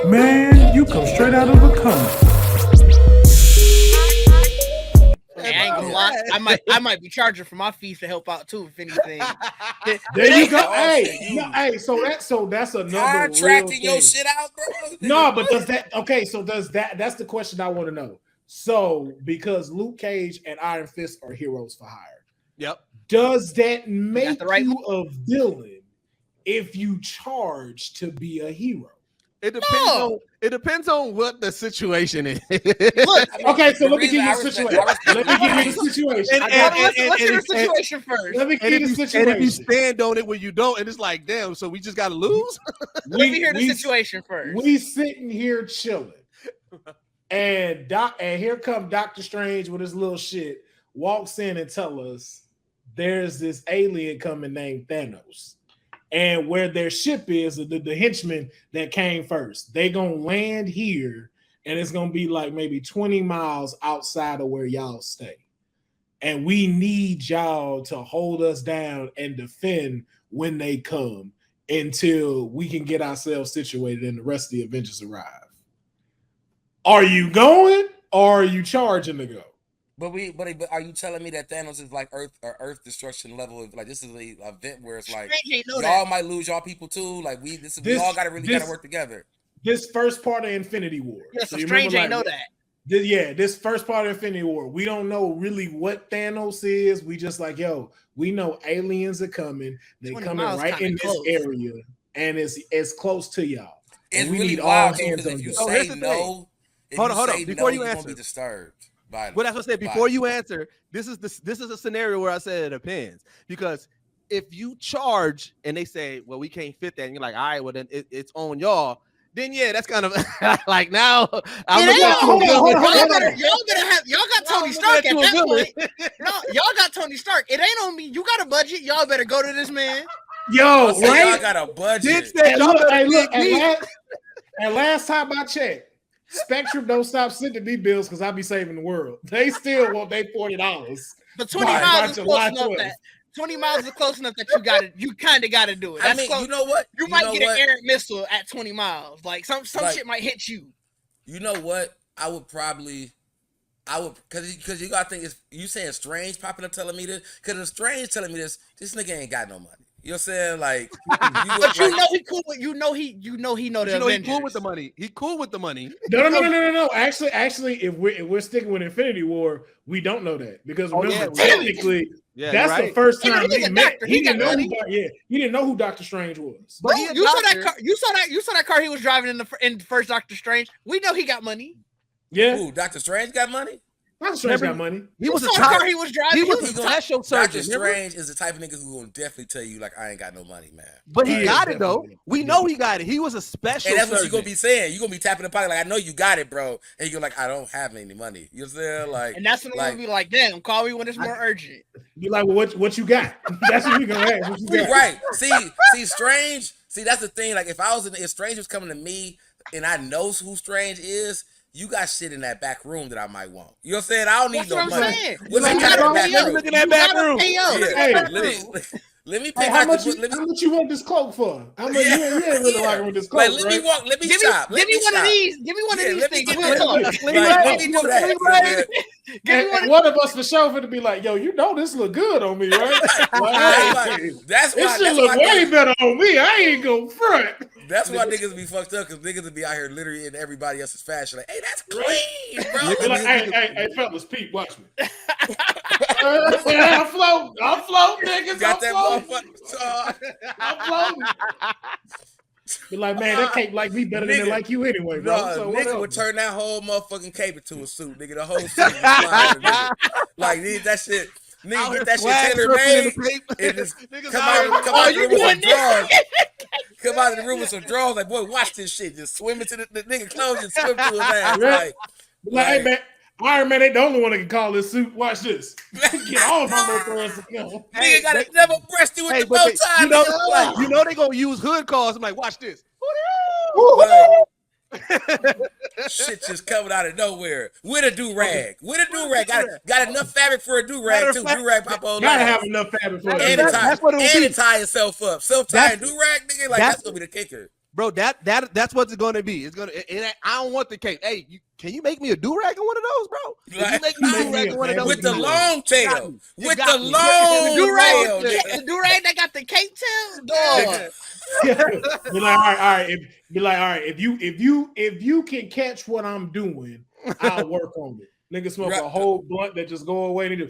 Man, you come straight out of a comic. I ain't gonna lie. I might be charging for my fees to help out too, if anything. There you go. Hey, so that's another contracting your shit out, bro. No, but does that that's the question I want to know. So because Luke Cage and Iron Fist are heroes for hire. Yep. Does that make you a villain if you charge to be a hero? It depends on what the situation is. Look, okay, so let me give you the situation. Let me give you the situation. Let's hear the situation first. Let me give you the situation. And if you stand on it when you don't, and it's like, damn, so we just got to lose? Let me hear the situation first. We sitting here chilling. And here come Doctor Strange with his little shit, walks in and tell us there's this alien coming named Thanos. And where their ship is, the henchmen that came first, they gonna land here, and it's gonna be like maybe 20 miles outside of where y'all stay. And we need y'all to hold us down and defend when they come until we can get ourselves situated and the rest of the Avengers arrive. Are you going or are you charging to go? But are you telling me that Thanos is like Earth destruction level? Like this is an event where it's like y'all might lose y'all people too. Like we all gotta work together. This first part of Infinity War. Yeah, so Strange ain't know that. This first part of Infinity War. We don't know really what Thanos is. We just like, we know aliens are coming. They coming right in this area, and it's close to y'all. It's we really need wild all hands on if you deck. say no. Hold on. Before you answer, be disturbed. Well, that's what I said. Before you answer, this is a scenario where I said it depends, because if you charge and they say, well, we can't fit that, and you're like, all right, well then it's on y'all. Then yeah, that's kind of like now. Y'all got Tony Stark at that point. No, y'all got Tony Stark. It ain't on me. You got a budget. Y'all better go to this man. Right? Y'all got a budget. And last time I checked, Spectrum don't stop sending me bills because I be saving the world. They still want their $40. But 20 miles is close enough that 20 miles is close enough that you kind of got to do it. That's close. You know what? You might get an errant missile at 20 miles. Like some shit might hit you. You know what? I would because you gotta think you saying Strange popping up telling me this, because if Strange telling me this nigga ain't got no money. You know what I'm saying? Like, but he cool with he know the Avengers. He cool with the money. He cool with the money. No. Actually, if we're sticking with Infinity War, we don't know that because technically that's the first time they met. He didn't know who Doctor Strange was. But you saw that car he was driving in the first Doctor Strange. We know he got money. Yeah. Ooh, Doctor Strange got money? Doctor Strange got money. He was a car he was driving. He was a special surgeon. Doctor Strange is the type of nigga who will definitely tell you, like, I ain't got no money, man. But he got it, though. We know he got it. He was a special surgeon. And that's what you're going to be saying. You're going to be tapping the pocket like, I know you got it, bro. And you're like, I don't have any money. You know what I'm saying? Like, and that's when I'm going to be like, damn, call me when it's more urgent. Be like, well, what you got? That's what you're going to ask. What you got? Right. See, Strange. See, that's the thing. Like, if Strange was coming to me and I know who Strange is, you got shit in that back room that I might want. You know what I'm saying? I don't need no money. Look in that back room. Let me pick how out much you want this cloak for? How much you ain't really rocking with this cloak? Like, let me shop. Give me one of these. Give me one of these things. Let me do that. One of us for sure to be like, yo, you know this look good on me, right? That's why this shit look way better on me. I ain't go front. That's why niggas be fucked up, because niggas will be out here literally in everybody else's fashion. Like, hey, that's clean, bro. Like, hey, fellas, Pete, watch me. I'm floating, niggas. Got that motherfucker. I'm floating. Be like, man, that cape like me better than it like you anyway, bro. So nigga would turn that whole motherfucking cape into a suit, nigga. The whole suit was flying, like that shit. Nigga, get that shit tailor made and just come out of the room with some drawers. Come out of the room with some drawers. Like, boy, watch this shit. Just swim into the nigga clothes and swim to his ass. Like, hey, man. Iron Man ain't the only one that can call this suit. Watch this. Get all of my little to go. Nigga got to never breast you with the bow tie. You know they gonna use hood calls. I'm like, watch this. Shit just coming out of nowhere with a do-rag. Got enough fabric for a do-rag too. Do-rag pop on. Gotta have enough fabric for and it tie itself up. Self-tying do-rag, nigga. Like that's gonna be the kicker. Bro, that's what it's gonna be. It's gonna. I don't want the cape. Hey, can you make me a do-rag on one of those, bro? Like, you make me a do-rag on one of those with the long tail, with the long tail, the do-rag that got the cape tail, dog. Be like, all right. If you can catch what I'm doing, I'll work on it. Nigga smoke a whole blunt that just go away and do.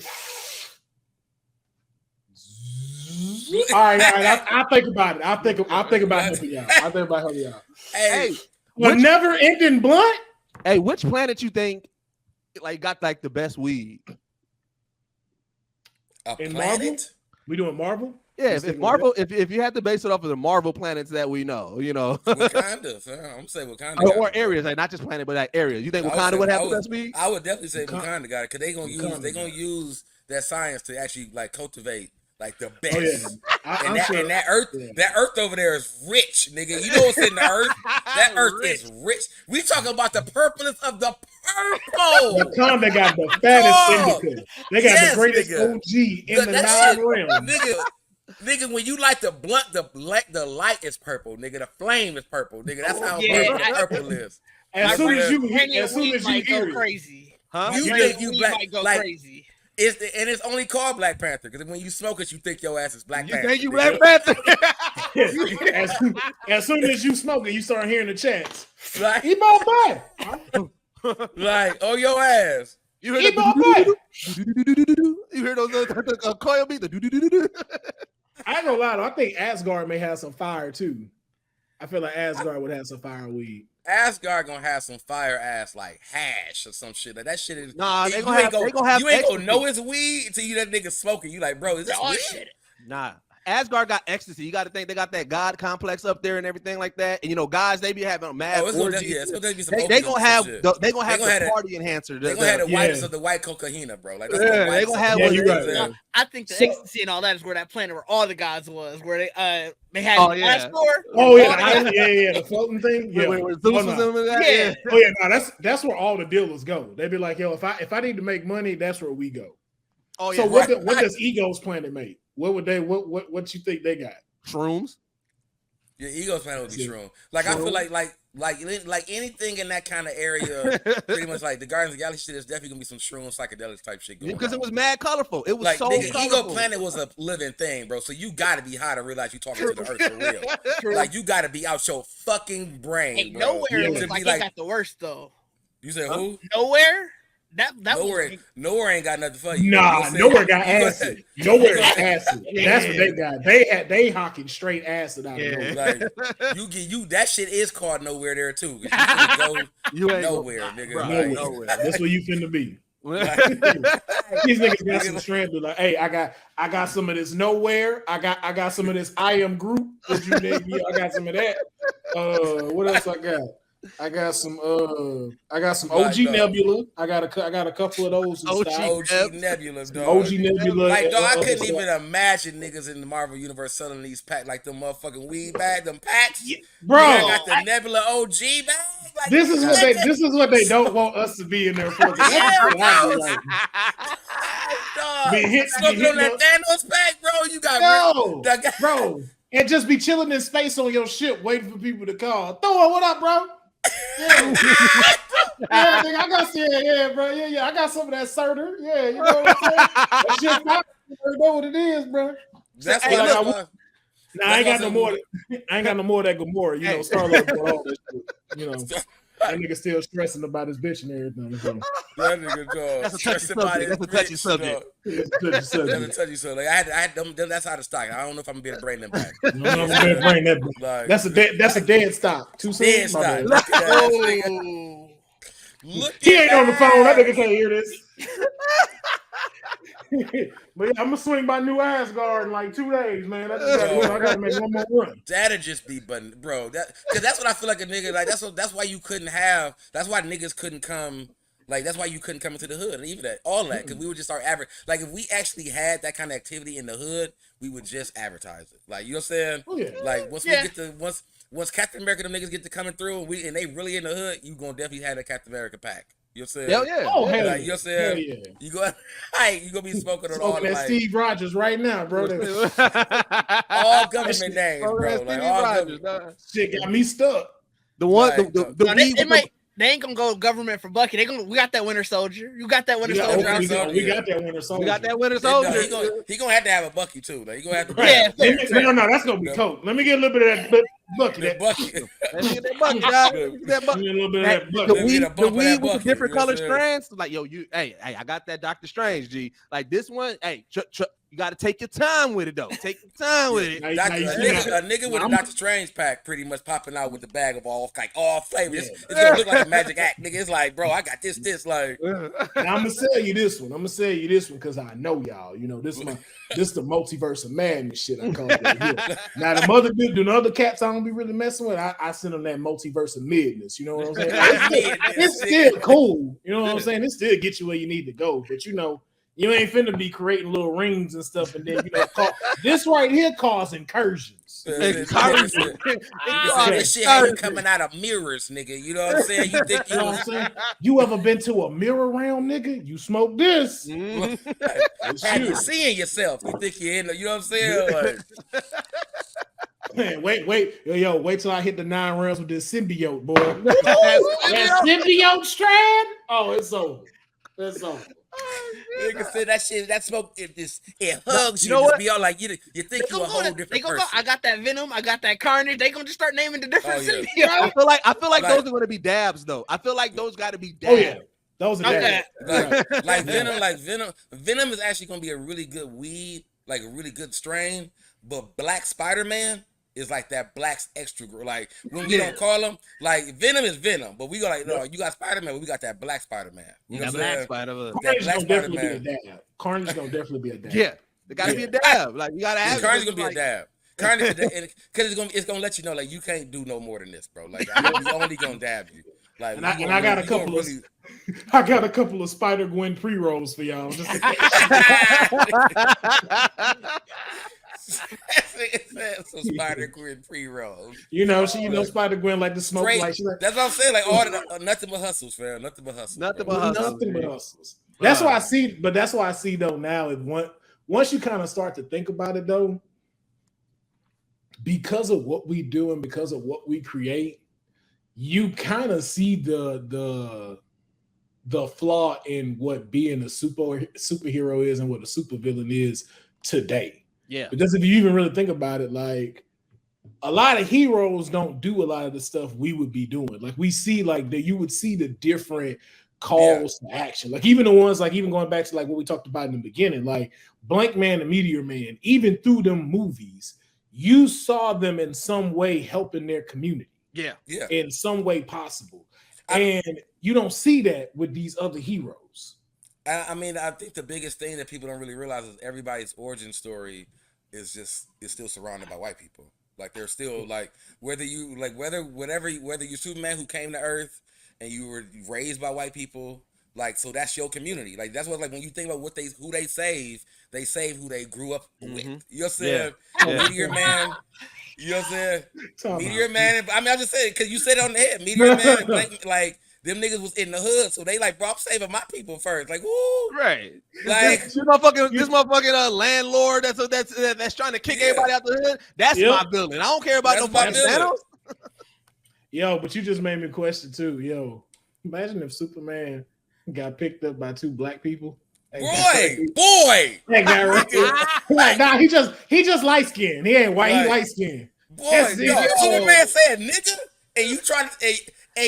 All right. I'll think about it. I'll think about helping y'all. Hey, a never-ending blunt. Hey, which planet you think like got like the best weed? In Marvel? planet? We doing Marvel? Yeah, if Marvel, if you had to base it off of the Marvel planets that we know, Wakanda, I'm gonna say Wakanda, or areas, like not just planet, but like areas. You think Wakanda would have the best weed? I would definitely say Wakanda got it because they're gonna use that science to actually like cultivate like the best. Oh, yeah. And that earth over there is rich, nigga. You know what's in the earth? That earth is rich. We talking about the purpleness of the purple. Wakanda got the fattest indica. They got the greatest OG in the 9 realms. Nigga, when you light the blunt, the light is purple, nigga. The flame is purple, nigga. That's how purple is. As soon as you go crazy. Huh? You think you might go crazy. And it's only called Black Panther because when you smoke it, you think your ass is Black Panther. You think you Black Panther? as soon as you smoke it, you start hearing the chants. Like, eat my butt. Like, oh, your ass. You heard eat my butt. You heard those coil beat? I ain't gonna lie though. I think Asgard may have some fire too. I feel like Asgard would have some fire weed. Asgard gonna have some fire ass like hash or some shit. Like that shit is. Nah, you ain't gonna know it's weed until you that nigga smoking. You like, bro, is this weed? Nah. Asgard got ecstasy. You got to think they got that God complex up there and everything like that. And guys, they be having mad orgies. They gonna have the party enhancer. They gonna have the whiteness of the white cocaina, bro. Like they gonna have. I think the ecstasy and all that is where that planet where all the gods was, where they had last floor. Oh yeah, the floating thing. Yeah, where Zeus was in that. Yeah. Oh yeah, no, that's where all the dealers go. They be like, yo, if I need to make money, that's where we go. Oh yeah. So what does Ego's planet make? What would they? What you think they got? Shrooms. Your Ego's planet would be shroom. Like I feel like anything in that kind of area, pretty much like the Guardians of the Galaxy shit. There's definitely gonna be some shroom psychedelics type shit going on. Because it was mad colorful. It was like, so nigga, colorful. Ego planet was a living thing, bro. So you gotta be high to realize you talking to the earth for real. True. Like you gotta be out your fucking brain. Hey, bro. Nowhere looks like it got the worst though. You said who? Nowhere. That nowhere ain't got nothing for you. Nah, Nowhere got acid. Nowhere got acid. That's what they got. They hawking straight acid out of nowhere. Like you that shit is called Nowhere there too. You ain't nowhere, nigga. Nowhere. That's where you finna be. These niggas got some strength. Like, hey, I got some of this Nowhere. I got some of this I Am Group. I got some of that. What else I got? I got some OG Nebula. I got a couple of those. OG Nebula, dog. OG Nebula. Like, dog, I couldn't even imagine niggas in the Marvel universe selling these packs, like them motherfucking weed bags, them packs. Bro, I got the Nebula OG bag. Like, this is what they don't want us to be in there for. Smoking on that Thanos pack, bro. You got bro. And just be chilling in space on your ship, waiting for people to call. Thor, what up, bro? Yeah, nigga, I got some, bro. Yeah, I got some of that Surtur. Yeah, you know what I'm saying? That shit pop. You know what it is, bro. That's what I ain't got no more. I ain't got no more of that Gamora. Star-Lord doing all this shit. That nigga still stressing about his bitch and everything. So. That nigga, dog. That's a touchy subject. That's a touchy subject. Like, I had them. That's out of stock. I don't know if I'm gonna be able to bring them back. I'm gonna bring that back. Like, that's a dead stock. Too soon. Dead stock. Look at that nigga. He ain't on the phone. That nigga can't hear this. But yeah, I'm gonna swing by New Asgard in like 2 days, man. I gotta make one more run. That'd just be, but bro, because that's what I feel like a nigga like. That's why you couldn't have. That's why niggas couldn't come. Like that's why you couldn't come into the hood and even that all that because we would just start like if we actually had that kind of activity in the hood, we would just advertise it. Like you know what I'm saying? Oh, yeah. Like once we get to once Captain America, them niggas get to coming through, and they really in the hood, you gonna definitely have that Captain America pack. You know what I'm saying? Hell yeah. Oh, Like, hell you know what I'm saying? yeah. You go, hey, you gonna be smoking on all Smoking that like Steve Rogers right now, bro. all government names, bro. Like all Rogers, government. Shit got me stuck. The one, Right. They ain't gonna go government for Bucky. We got that Winter Soldier. You got that Winter Soldier. We got that Winter Soldier. We got that Winter Soldier. He gonna have a Bucky too. Like, he gonna have to. Yeah, No, that's gonna be cool. Let me get a little bit of that Bucky. The Bucky. Let's get that Bucky, dog. Get that Give me a little bit of that Bucky. The Let me get a bump of weed that with the Bucky, different you know color what I'm strands. Like, yo, hey, I got that Doctor Strange, G. Like this one, hey, you got to take your time with it, though. Take your time with it. A nigga with a Doctor Strange pack pretty much popping out with the bag of all flavors. It's gonna look like a magic act, nigga. It's like, bro, I got this like. Now, I'm gonna sell you this one. Because I know y'all. You know, this the multiverse of madness shit I call it right here. Now the other cats I don't be really messing with. I send them that multiverse of midness. You know what I'm saying? It's still cool. You know what I'm saying? It still gets you where you need to go. But you know, you ain't finna be creating little rings and stuff, and then this right here cause incursions. This shit ain't coming out of mirrors, nigga. You know what I'm saying? You think You know what I'm saying? You ever been to a mirror round, nigga? You smoke this. Have you seeing yourself? You think you're in? You know what I'm saying? Like, Man, wait till I hit the 9 rounds with this symbiote, boy. That symbiote strand? Oh, it's over. It's over. Nigga said that shit, that smoke, it hugs you. You know what? Be all like, you think you a whole different person. I got that Venom. I got that Carnage. They gonna just start naming the different symbiotes. I feel like those are gonna be dabs, though. I feel like those got to be dabs. Oh yeah, those are dabs. Like Venom. Venom is actually gonna be a really good weed, like a really good strain. But Black Spider-Man is like that Black's extra, like when we don't call him, like Venom is Venom, but we go like, no, you got Spider-Man, but we got that Black Spider-Man. You know what I'm saying? Carnage gonna definitely be a dab. Yeah, there gotta be a dab. Like you gotta have. Carnage gonna be a dab. Carnage, because it's gonna let you know, like, you can't do no more than this, bro. Like, we only gonna dab you. Like, I got a couple of Spider-Gwen pre-rolls for y'all. Just so Spider-Gwen pre-rolls. You know, Spider-Gwen like the smoke. Like, that's what I'm saying. Like, all nothing but hustles, fam. Nothing but hustles. Nothing but hustles. That's why I see. But that's why I see though now. Once you kind of start to think about it though, because of what we do and because of what we create, you kind of see the flaw in what being a superhero is and what a supervillain is today. Yeah. Because if you even really think about it, like a lot of heroes don't do a lot of the stuff we would be doing. Like we see like that you would see the different calls to action. Like even the ones like even going back to like what we talked about in the beginning, like Blank Man and Meteor Man, even through them movies, you saw them in some way helping their community. Yeah. In some way possible. And you don't see that with these other heroes. I mean, I think the biggest thing that people don't really realize is everybody's origin story is still surrounded by white people. Like they're still like whether you Superman who came to Earth and you were raised by white people, like so that's your community. Like that's what like when you think about who they save who they grew up with. You know what I'm saying? Yeah. Meteor Man. You know what I'm saying? Meteor Man. I mean, I'm just saying because you said it on the head. Meteor Man and Blank, like. Them niggas was in the hood, so they like, bro, I'm saving my people first. Like, woo, right? Like this motherfucking landlord that's trying to kick everybody out the hood. That's my villain. I don't care about no fucking Thanos. Yo, but you just made me question too. Yo, imagine if Superman got picked up by 2 black people. Boy, that guy right there. Like, nah, he just light skinned. He ain't white. He light skinned. Boy, Superman said nigga, and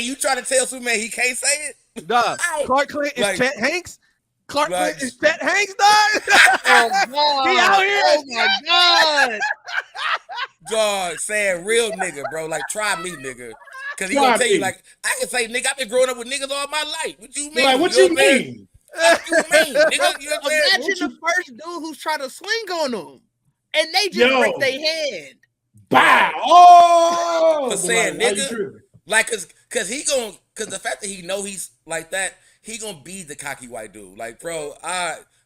you trying to tell Superman he can't say it? Nah, Clark Kent is Chet Hanks. Clark Kent is Chet Hanks, dog. Oh God, he out here. Oh my God, dog, saying real nigga, bro. Like try me, nigga. Cause he gonna tell you like I can say nigga. I've been growing up with niggas all my life. What you mean? Like what you mean? What you mean, nigga? You know imagine the first dude who's trying to swing on them, and they just break their head. Bow. Oh, for saying nigga. Like, cause the fact that he know he's like that, he gonna be the cocky white dude. Like, bro,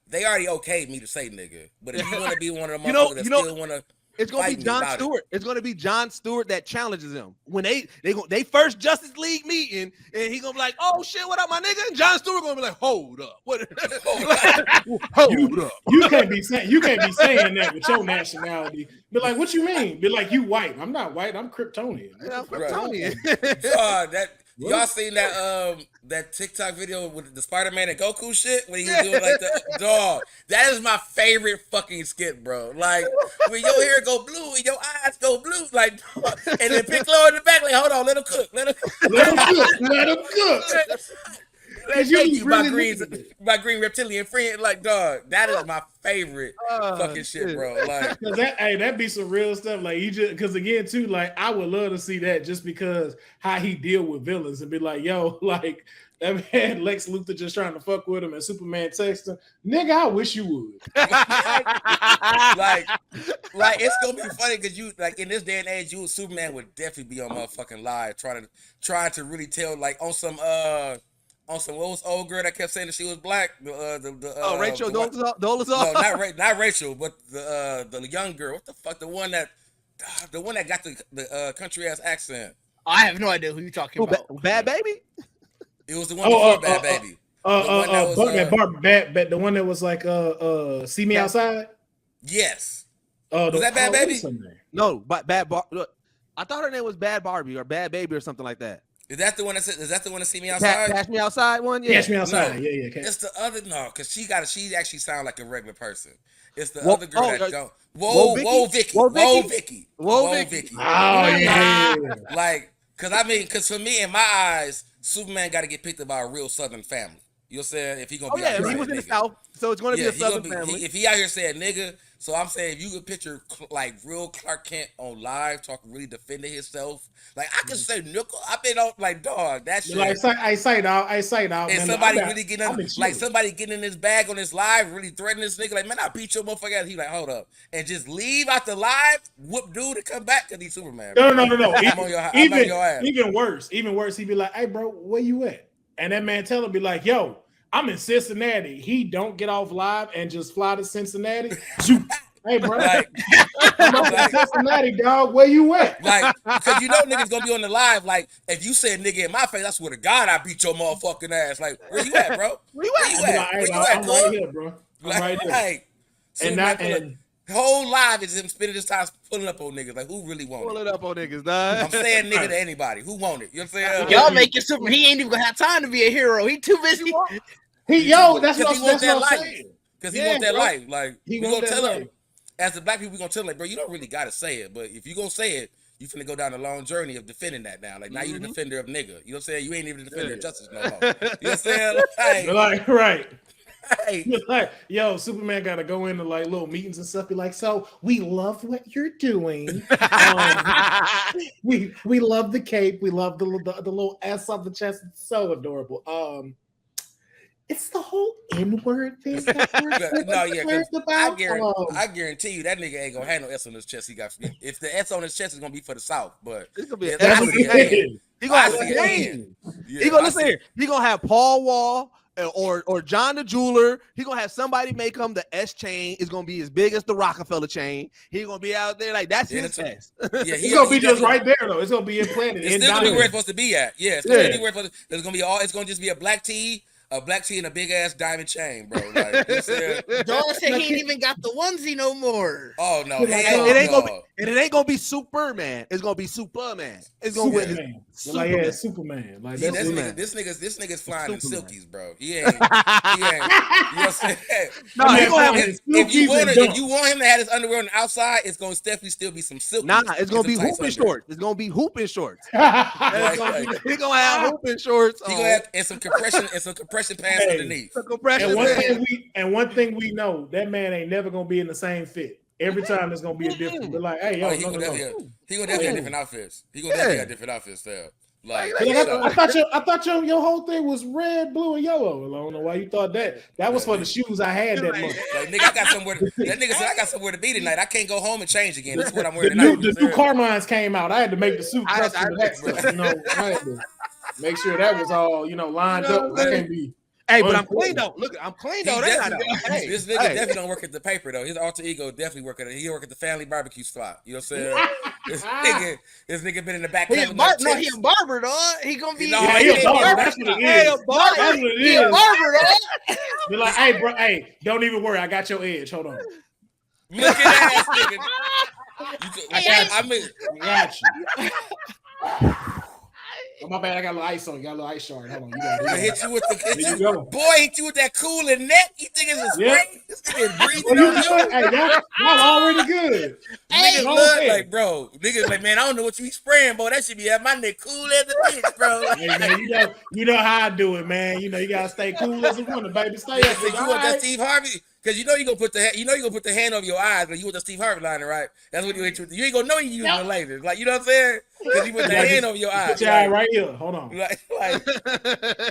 they already okayed me to say nigga, but if you want to be one of them, still want to. It's gonna be Jon Stewart. It's gonna be Jon Stewart that challenges him when they first Justice League meeting, and he gonna be like, "Oh shit, what up, my nigga?" And Jon Stewart gonna be like, "Hold up, what? Hold up." You can't be saying that with your nationality. Be like, "What you mean?" Be like, "You white? I'm not white. I'm Kryptonian." Yeah, I'm Kryptonian. Y'all seen that TikTok video with the Spider-Man and Goku shit when he was doing like the dog? That is my favorite fucking skit, bro. Like when your hair go blue and your eyes go blue, like, and then Piccolo in the back, like, hold on, let him cook. Let him cook. Thank you, really my green reptilian friend. Like, dog, that is my favorite fucking shit, bro. Like, that be some real stuff. Like, because again, too, like, I would love to see that just because how he deal with villains and be like, yo, like, that man Lex Luthor just trying to fuck with him and Superman text him, nigga, I wish you would. like it's gonna be funny because you like in this day and age, Superman would definitely be on motherfucking live trying to really tell like on some what was old girl that kept saying that she was black? Rachel Dolezal? No, not Rachel, but the young girl. What the fuck? The one that got the country ass accent. I have no idea who you're talking about. Bad Baby? It was the one before Bad Baby. The one that was like See Me Outside? Yes. Was that Bad Baby? No, but look, I thought her name was Bad Barbie or Bad Baby or something like that. Is that the one that See Me Outside? Cash Me Outside one? Yeah. Cash Me Outside. No, yeah. It's the other because she actually sound like a regular person. It's the other girl that don't. Whoa, Vicky. Oh yeah. Like, cause for me in my eyes, Superman got to get picked up by a real Southern family. You know what I'm saying? If he gonna be he was in the South, so it's gonna be a Southern family. If he out here saying nigga, so I'm saying if you could picture like real Clark Kent on live talking, really defending himself. Like I can say nickel. I've been on like dog. That shit. Like I say dog. And man, somebody really getting in his bag on this live, really threatening this nigga. Like man, I beat your motherfucker ass. He like hold up and just leave out the live, whoop dude and come back because he's Superman. No. I'm on your ass. Even worse. He'd be like, hey bro, where you at? And that man tell him be like, yo, I'm in Cincinnati. He don't get off live and just fly to Cincinnati. Hey, bro. I'm up in Cincinnati, dog. Where you at? Like, because you know niggas gonna be on the live. Like, if you said nigga in my face, I swear to God, I beat your motherfucking ass. Like, where you at, bro? Where you at? I'm right here, bro. I'm right there. Like, and whole live is him spending his time pulling up on niggas. Like, who really want it? Pulling up on niggas, dog. I'm saying nigga to anybody. Who want it? You know what I'm saying? Y'all making Superman. He ain't even gonna have time to be a hero. He too busy. That's what I'm saying. Because he want that life. Like, we gonna tell him. As the black people, we gonna tell him, like, bro, you don't really gotta say it, but if you gonna say it, you finna go down a long journey of defending that now. Like now you're the defender of nigga. You know what I'm saying? You ain't even the defender of justice no more. You know what I'm saying? Like right. Hey. Like, yo, Superman gotta go into like little meetings and stuff. Be like, so we love what you're doing. We love the cape. We love the little S on the chest. It's so adorable. It's the whole N-word thing. I guarantee you that nigga ain't gonna have no S on his chest. He got if the S on his chest is gonna be for the South, but it's gonna be he gonna have He gonna listen here. He gonna have Paul Wall or John the Jeweler. He gonna have somebody make him the S chain. It's gonna be as big as the Rockefeller chain. He gonna be out there like that's his S. Yeah, he's gonna be just right there though. It's gonna be implanted. It's still gonna be where it's supposed to be at. Yeah, it's gonna be where it's supposed to. There's gonna be it's gonna just be a black tee and a big ass diamond chain, bro. Like, Dawn said he ain't even got the onesie no more. Oh no, it ain't gonna be Superman. It's gonna be Superman. It's gonna be Superman. Superman. Like this nigga's flying in silkies, bro. He ain't. You know what I'm saying? No, if you want him to have his underwear on the outside, it's gonna definitely still be some silkies. Nah, it's gonna be hooping shorts. It's gonna be hooping shorts. He gonna have hooping shorts. He gonna have and some compression pants underneath. And one thing we know, that man ain't never gonna be in the same fit. Every time there's gonna be a different. But like, hey, he gonna definitely have different outfits. He gonna definitely have different outfits there. Like I thought your whole thing was red, blue, and yellow. I don't know why you thought that. That was for the shoes I had that month. Like nigga, I got somewhere. That nigga said I got somewhere to be tonight. I can't go home and change again. That's what I'm wearing tonight. The new Carmines came out. I had to make the suit custom to that stuff. I had to make sure that was all lined up. I can't be. Hey, but I'm clean though. Look, I'm clean though. This nigga definitely don't work at the paper though. His alter ego definitely work at it. He work at the family barbecue spot. You know what I'm saying? this nigga been in the back. He a barber, dog. He gonna be. He a barber. That's what it is. That's what it is. He a barber, dog. Be like, hey, bro, hey, don't even worry. I got your edge. Hold on. Look at that nigga. I got you. Oh, my bad. I got a little ice on you. Got a little ice shard. Hold on. You got hit you with the hit you with that cooling neck. You think it's a spring? Yep. This nigga is breathing on you. Hey, y'all already good. Niggas look like, bro. Niggas like, man, I don't know what you spraying, bro. That should be at my neck cool as a bitch, bro. Hey, man, you know how I do it, man. You know you gotta stay cool as a woman, baby. Stay up. You want that Steve Harvey? Because you know you gonna put the hand over your eyes, but you want the Steve Harvey liner, right? That's what you ain't ain't gonna know you using it later. Like, you know what I'm saying? Because you put the hand over your eyes. Put your eye right here. Hold on. Like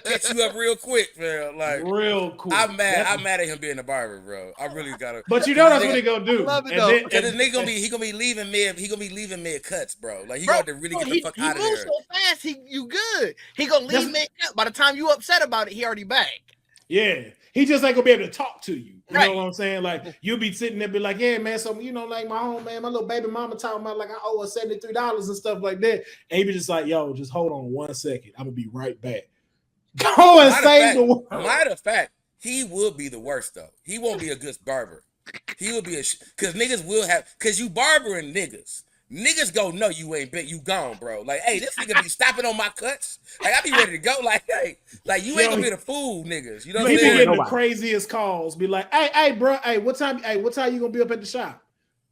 catch you up real quick, man. Like real cool. I'm mad at him being a barber, bro. I really gotta. But you know that's what he gonna do. Love it though. Because this nigga gonna be leaving mid cuts, bro. Like he got to really get the fuck out of there. He moves so fast, you good. He gonna leave mid cut. By the time you upset about it, he already back. Yeah. He just ain't gonna be able to talk to you. You know what I'm saying? Like you'll be sitting there, be like, yeah, man. So like my home man, my little baby mama talking about like I owe her $73 and stuff like that. And he be just like, yo, just hold on 1 second. I'm gonna be right back. Go and save the world. Matter of fact, he will be the worst though. He won't be a good barber. He will be because niggas will have because you barbering niggas. Niggas go, no, you ain't bet, you gone, bro. Like, hey, this nigga be stopping on my cuts. Like, I be ready to go. Like, hey, like you ain't gonna be the fool, niggas. You know what I'm saying? He be getting the craziest calls. Be like, hey, bro, what time you gonna be up at the shop?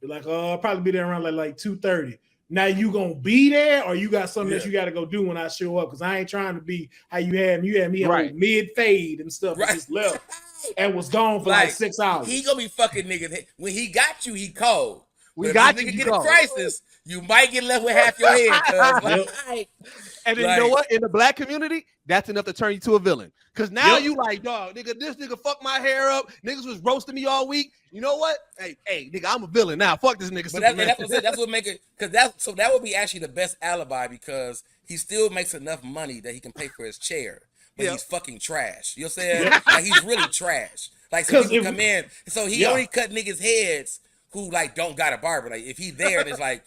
Be like, I'll probably be there around like 2:30. Now you gonna be there, or you got something that you got to go do when I show up? Because I ain't trying to be how you had me mid fade and stuff. Right. Just left and was gone for like 6 hours. He gonna be fucking niggas. When he got you, he cold. We got you. Nigga get a crisis. You might get left with half your head. And then you know what? In the black community, that's enough to turn you to a villain. Because now you like, dog, nigga, this nigga fucked my hair up. Niggas was roasting me all week. You know what? Hey, nigga, I'm a villain now. Fuck this nigga. But that's what make it. Because that would be actually the best alibi because he still makes enough money that he can pay for his chair. But he's fucking trash. You know what I'm saying? Like he's really trash. Like so people come in. So he only cut niggas' heads who like don't got a barber. Like if he's there, it's like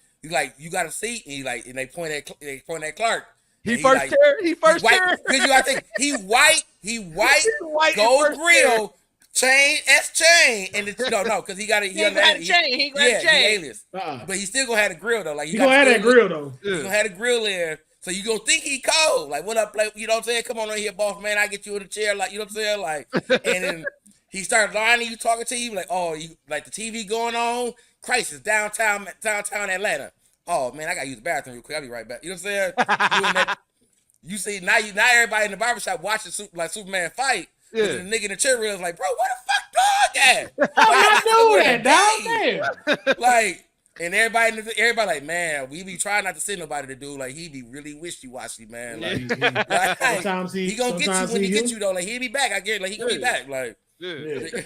you got a seat, and they point at Clark. He first chair. Because you gotta think he white, gold grill, chain, and it's because he got a chain. He alias. But he still gonna have a grill though. Like he gonna have that grill though. He gonna have a grill there. So you gonna think he cold. Like what up, like, you know what I'm saying? Come on in here, boss man. I get you in a chair, like, you know what I'm saying? Like, and then he started lying to you, talking to you, like, oh, you like the TV going on, crisis downtown Atlanta. Oh man, I gotta use the bathroom real quick. I'll be right back. You know what I'm saying? You see now everybody in the barbershop watching Superman fight. Yeah. The nigga in the chair is like, bro, what the fuck dog at? How you doing down there? Like, and everybody like, man, we be trying not to send nobody to do. Like, he be really wishy-washy, man. Like, sometimes he gonna get you when he get you though. Like, he'll be back. I get like he gonna be back. Like,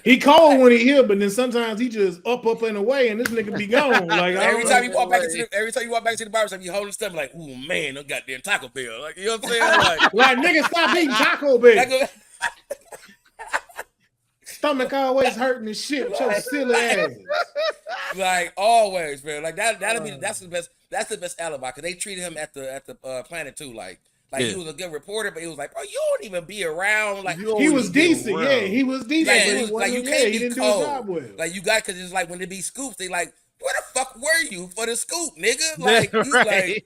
he cold when he here, but then sometimes he just up and away, and this nigga be gone. Like every time you walk back into the barbershop, you holding stuff like, ooh man, no goddamn Taco Bell. Like, you know what I'm saying? Like nigga, stop eating Taco Bell. Stomach always hurting and shit with your silly ass. Like always, man. Like that's the best alibi because they treated him at the Planet too. Like he was a good reporter, but he was like, bro, you don't even be around. Like he was decent, he was decent. Yeah, he was, you can't he be didn't cold. do his job well. Like you got because it's like when they be scoops, they like, where the fuck were you for the scoop, nigga? Like you like.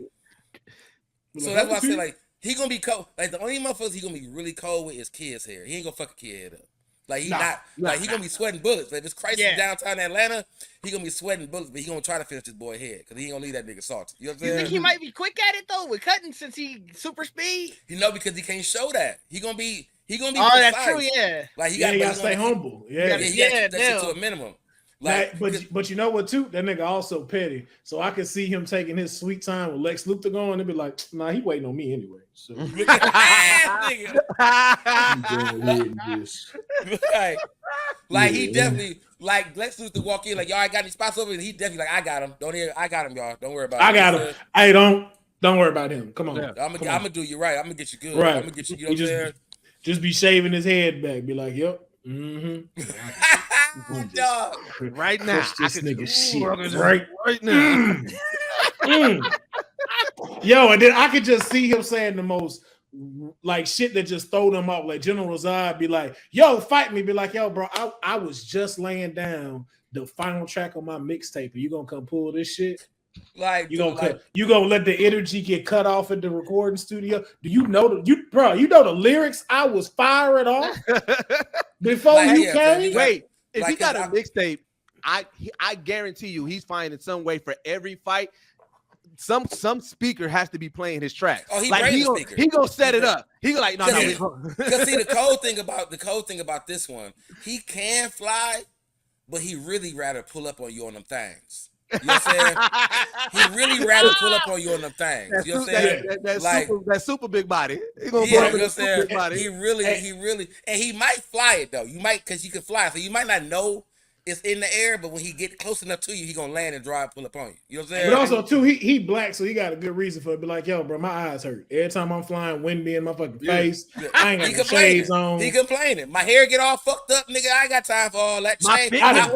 So that's why I say like he gonna be cold. Like the only motherfuckers he gonna be really cold with is kids' hair. He ain't gonna fuck a kid head up. Like he gonna be sweating bullets. Like this crisis downtown Atlanta, he gonna be sweating bullets, but he gonna try to finish his boy head because he ain't gonna leave that nigga salty. You know what I'm saying? You think he might be quick at it though with cutting since he super speed? You know, because he can't show that. He gonna be. Oh, precise. That's true. Yeah. Like he gotta stay humble. He gotta keep that shit to a minimum. Like, but you know what too? That nigga also petty. So I could see him taking his sweet time with Lex Luthor going and be like, nah, he waiting on me anyway. So like he definitely like Lex Luthor walk in like, y'all got any spots over? He definitely like, I got him. I got him, y'all. Don't worry about it. I got him. Hey, don't worry about him. Come on. I'm gonna do you right. I'm gonna get you good. Right. I'm gonna get you. You know what I'm saying? Just be shaving his head back. Be like, yep. Dog. Right now, This nigga shit. Right now. Yo, and then I could just see him saying the most like shit that just throw them off. Like General Zod be like, yo, fight me. Be like, yo, bro, I was just laying down the final track on my mixtape. Are you gonna come pull this shit? Like you gonna let the energy get cut off at the recording studio? Do you know you know the lyrics I was firing off before Like, you yeah, came? Wait, if Like, he got a 'cause mixtape, I guarantee you he's finding some way for every fight. Some speaker has to be playing his track. Oh, he like bring he the gonna, speaker. he gonna set it up. He like no. Because see the cold thing about this one, he can fly, but he really rather pull up on you on them things. You know what I'm saying? He really rather pull up on you on them things. You know what I'm saying? That super big body. He gonna Yeah, pull you know up what I'm big saying? body. He really, and he might fly it though. You might, because you can fly, so you might not know it's in the air, but when he get close enough to you, he gonna land and drive, pull up on you. You know what I'm saying? But also too, he black, so he got a good reason for it. Be like, yo, bro, my eyes hurt every time I'm flying, wind be in my fucking face. Yeah. I ain't got no shades on. He complaining. My hair get all fucked up, nigga. I ain't got time for all that chain. Last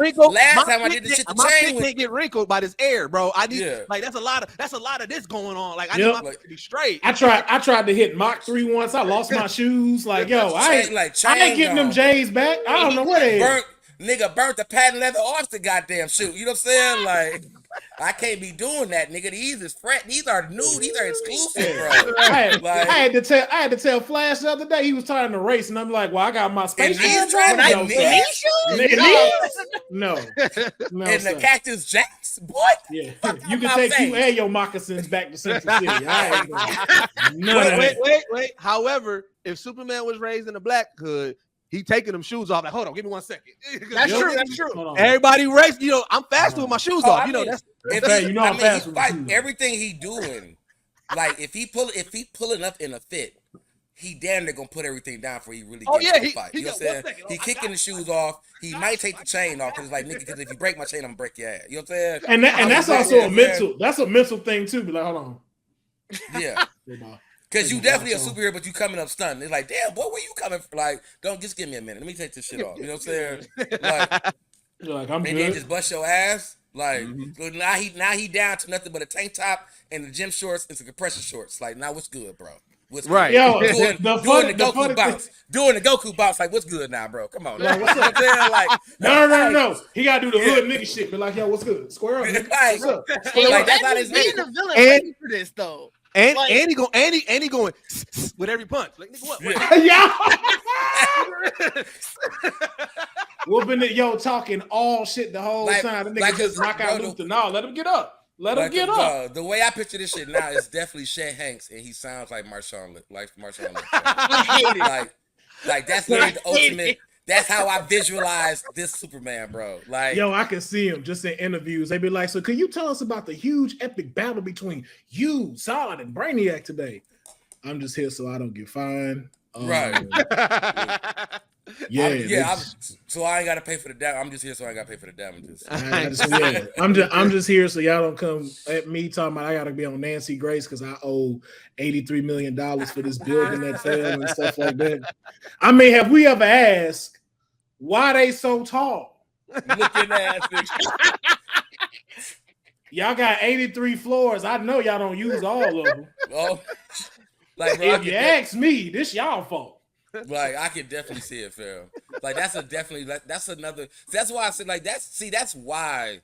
time I did this shit, the my chain can't get wrinkled by this air, bro. I need like that's a lot of this going on. Like I need my like, to be straight. I tried to hit Mach 3 once. I lost my shoes. Like, yo, I ain't getting them J's back. I don't know what they is. Nigga burnt the patent leather off the goddamn shoe. You know what I'm saying? Like, I can't be doing that, nigga. These is these are new. These are exclusive, bro. I had to tell Flash the other day he was trying to race, and I'm like, well, I got my space shoes. No. And the Cactus Jacks, boy. Yeah, you can take you and your moccasins back to Central City. Wait. However, if Superman was raised in a black hood, he taking them shoes off. Like, hold on, give me 1 second. That's true. Everybody race, I'm faster with my shoes off. That's I'm fast with everything he doing. Like if he pulling up in a fit, he damn near gonna put everything down before he really gets to the fight. You know what I'm saying? He kicking the shoes off. He might take the chain off because it's like, nigga, because if you break my chain, I'm gonna break your ass. You know what I'm saying? And that's also a mental. That's a mental thing too. Be like, hold on. Yeah. Because you definitely a superhero, but you coming up stunned. It's like, damn, boy, where you coming from? Like, don't just give me a minute. Let me take this shit off. You know what I'm saying? Like, you're like, I'm and good. then just bust your ass. Like, now he down to nothing but a tank top and the gym shorts and some compression shorts. Like, now what's good, bro? What's right? Yo, doing the Goku bounce. Doing the Goku bounce. Like, what's good now, bro? Come on. Like, what's up? Like, no. He gotta do the hood nigga shit. Be like, yo, what's good? Square up. Nigga. Like, Like, that's how this being the villain ready for this though. And he going with every punch. Like, nigga, what? Whooping it, yo, talking all shit the whole time. The nigga just knock out Luther. No, let him get up. Let him get up. The way I picture this shit now is definitely Shed Hanks, and he sounds like Marshawn. Like, that's literally the ultimate. That's how I visualize this Superman, bro. Like, yo, I can see him just in interviews. They be like, so can you tell us about the huge epic battle between you, Zod, and Brainiac today? I'm just here so I don't get fined. Right. So I ain't gotta pay for the damage. I'm just here so I ain't gotta pay for the damages. I'm just here so y'all don't come at me talking about I gotta be on Nancy Grace because I owe $83 million for this building that fell and stuff like that. I mean, have we ever asked why they so tall? Looking ass. Y'all got 83 floors. I know y'all don't use all of them. Oh, like, bro, if you ask me, this y'all fault. Like, I can definitely see it, Pharaoh. Like, that's another. That's why I said, like, that's why,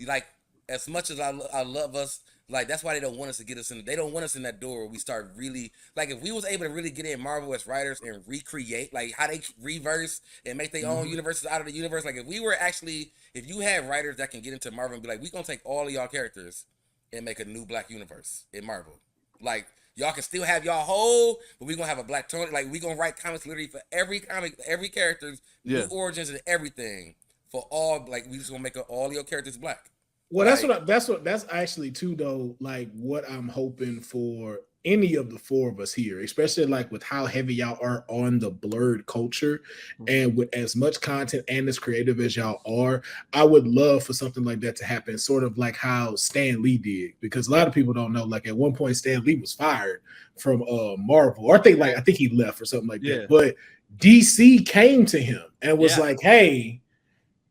like, as much as I love us, like, that's why they don't want us to get us in. They don't want us in that door where we start really, like, if we was able to really get in Marvel as writers and recreate, like, how they reverse and make their own universes out of the universe. Like, if you had writers that can get into Marvel and be like, we gonna take all of y'all characters and make a new black universe in Marvel. Like, y'all can still have y'all whole, but we're gonna have a black Tony. Like, we're gonna write comics literally for every comic, every character's new origins and everything for all. Like, we just gonna make all your characters black. Well, that's actually too though. Like, what I'm hoping for any of the four of us here, especially like with how heavy y'all are on the blurred culture and with as much content and as creative as y'all are, I would love for something like that to happen, sort of like how Stan Lee did, because a lot of people don't know, like at one point Stan Lee was fired from Marvel, or I think he left or something like that, but DC came to him and was like, hey,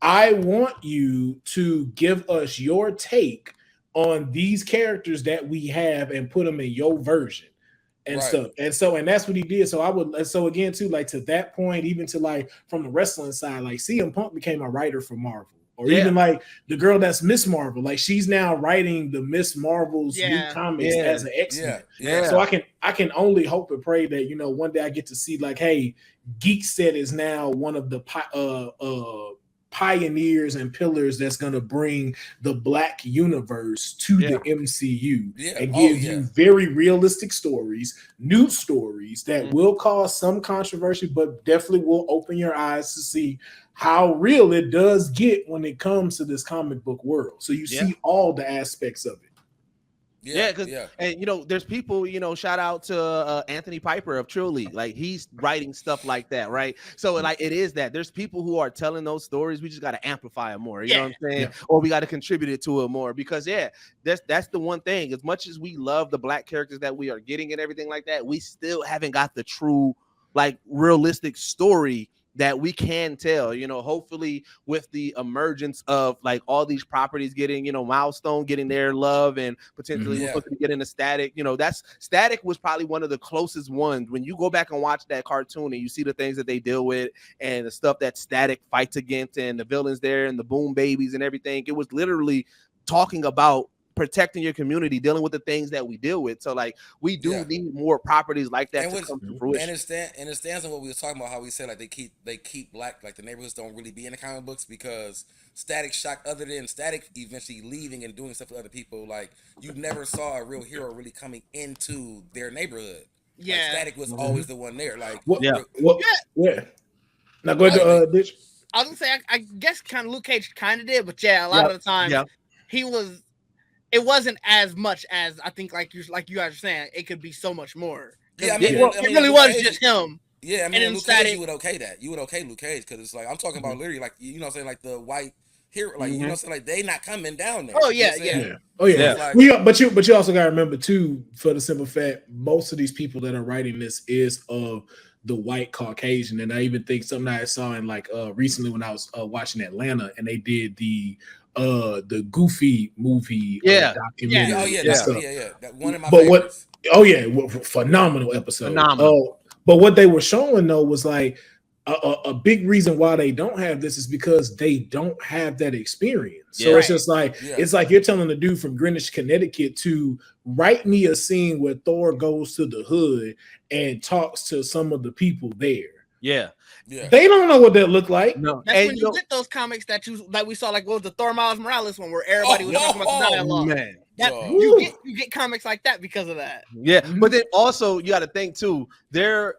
I want you to give us your take on these characters that we have and put them in your version and stuff. And that's what he did. So again, too, like to that point, even to like from the wrestling side, like CM Punk became a writer for Marvel. Or even like the girl that's Miss Marvel, like she's now writing the Miss Marvel's new comics as an X-Men. So I can only hope and pray that, you know, one day I get to see like, hey, Geekset is now one of the pioneers and pillars that's going to bring the Black universe to the MCU and give you very realistic stories, new stories that will cause some controversy, but definitely will open your eyes to see how real it does get when it comes to this comic book world. So you see all the aspects of it. And you know, there's people, you know, shout out to Anthony Piper of Truly, like he's writing stuff like that, right? So like it is that there's people who are telling those stories. We just got to amplify it more, you know what I'm saying? Or we got to contribute it to it more, because that's the one thing. As much as we love the Black characters that we are getting and everything like that, we still haven't got the true, like, realistic story that we can tell, you know. Hopefully with the emergence of like all these properties getting, you know, Milestone getting their love and potentially we're supposed to get into Static, you know, that's Static was probably one of the closest ones. When you go back and watch that cartoon and you see the things that they deal with and the stuff that Static fights against and the villains there and the Boom Babies and everything, it was literally talking about protecting your community, dealing with the things that we deal with. So like we do need more properties like that to come to fruition. And it stands on what we were talking about, how we said like they keep Black, like the neighborhoods don't really be in the comic books, because Static Shock, other than Static eventually leaving and doing stuff with other people, like you never saw a real hero really coming into their neighborhood. Like, Static was always the one there. Like Now go ahead, Didge. I was gonna say I guess kind of Luke Cage kind of did, but a lot of the time he was. It wasn't as much as I think, like you guys are saying. It could be so much more. Yeah, I mean, it really was just him. Yeah, I mean, Luke Cage, you would okay that. You would okay Luke Cage, because it's like I'm talking about literally, like, you know what I'm saying, like the white hero, like you know what I'm saying, like they not coming down there. Oh yeah. Like, but you also gotta remember too, for the simple fact, most of these people that are writing this is of the white Caucasian. And I even think something I saw in like recently when I was watching Atlanta, and they did the Goofy movie documentary. That one of my favorites. Phenomenal episode. But what they were showing though was like a big reason why they don't have this is because they don't have that experience. So it's just like it's like you're telling the dude from Greenwich, Connecticut to write me a scene where Thor goes to the hood and talks to some of the people there. They don't know what that looked like. No, that's when you get those comics that we saw, like what was the Thor Miles Morales one, where everybody was talking about the dialogue. Man. You get comics like that because of that. But then also you got to think too, their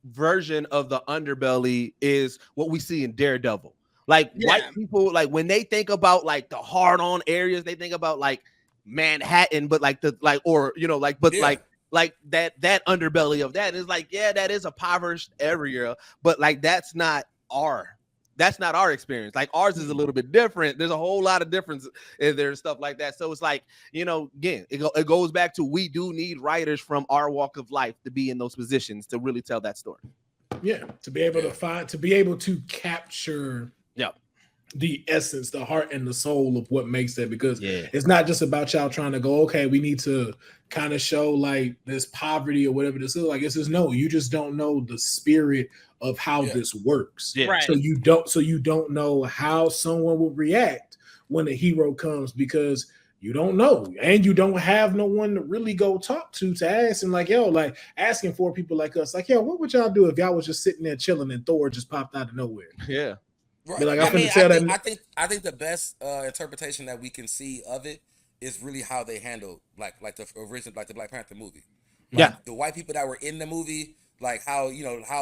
version of the underbelly is what we see in Daredevil. Like white people, like when they think about like the hard-on areas, they think about like Manhattan, but like like that underbelly of that is like, that is a impoverished area, but like that's not our experience. Like ours is a little bit different. There's a whole lot of difference in there and stuff like that. So it's like, you know, again, it goes back to, we do need writers from our walk of life to be in those positions to really tell that story. To be able to capture the essence, the heart and the soul of what makes that, because it's not just about y'all trying to go, okay, we need to kind of show like this poverty or whatever this is. Like, it's just, no, you just don't know the spirit of how this works. So you don't know how someone will react when a hero comes, because you don't know, and you don't have no one to really go talk to ask. And like, like asking for people like us, like, what would y'all do if y'all was just sitting there chilling and Thor just popped out of nowhere? Right. Like, I think the best interpretation that we can see of it is really how they handled like the original, like the Black Panther movie. Like, the white people that were in the movie, like how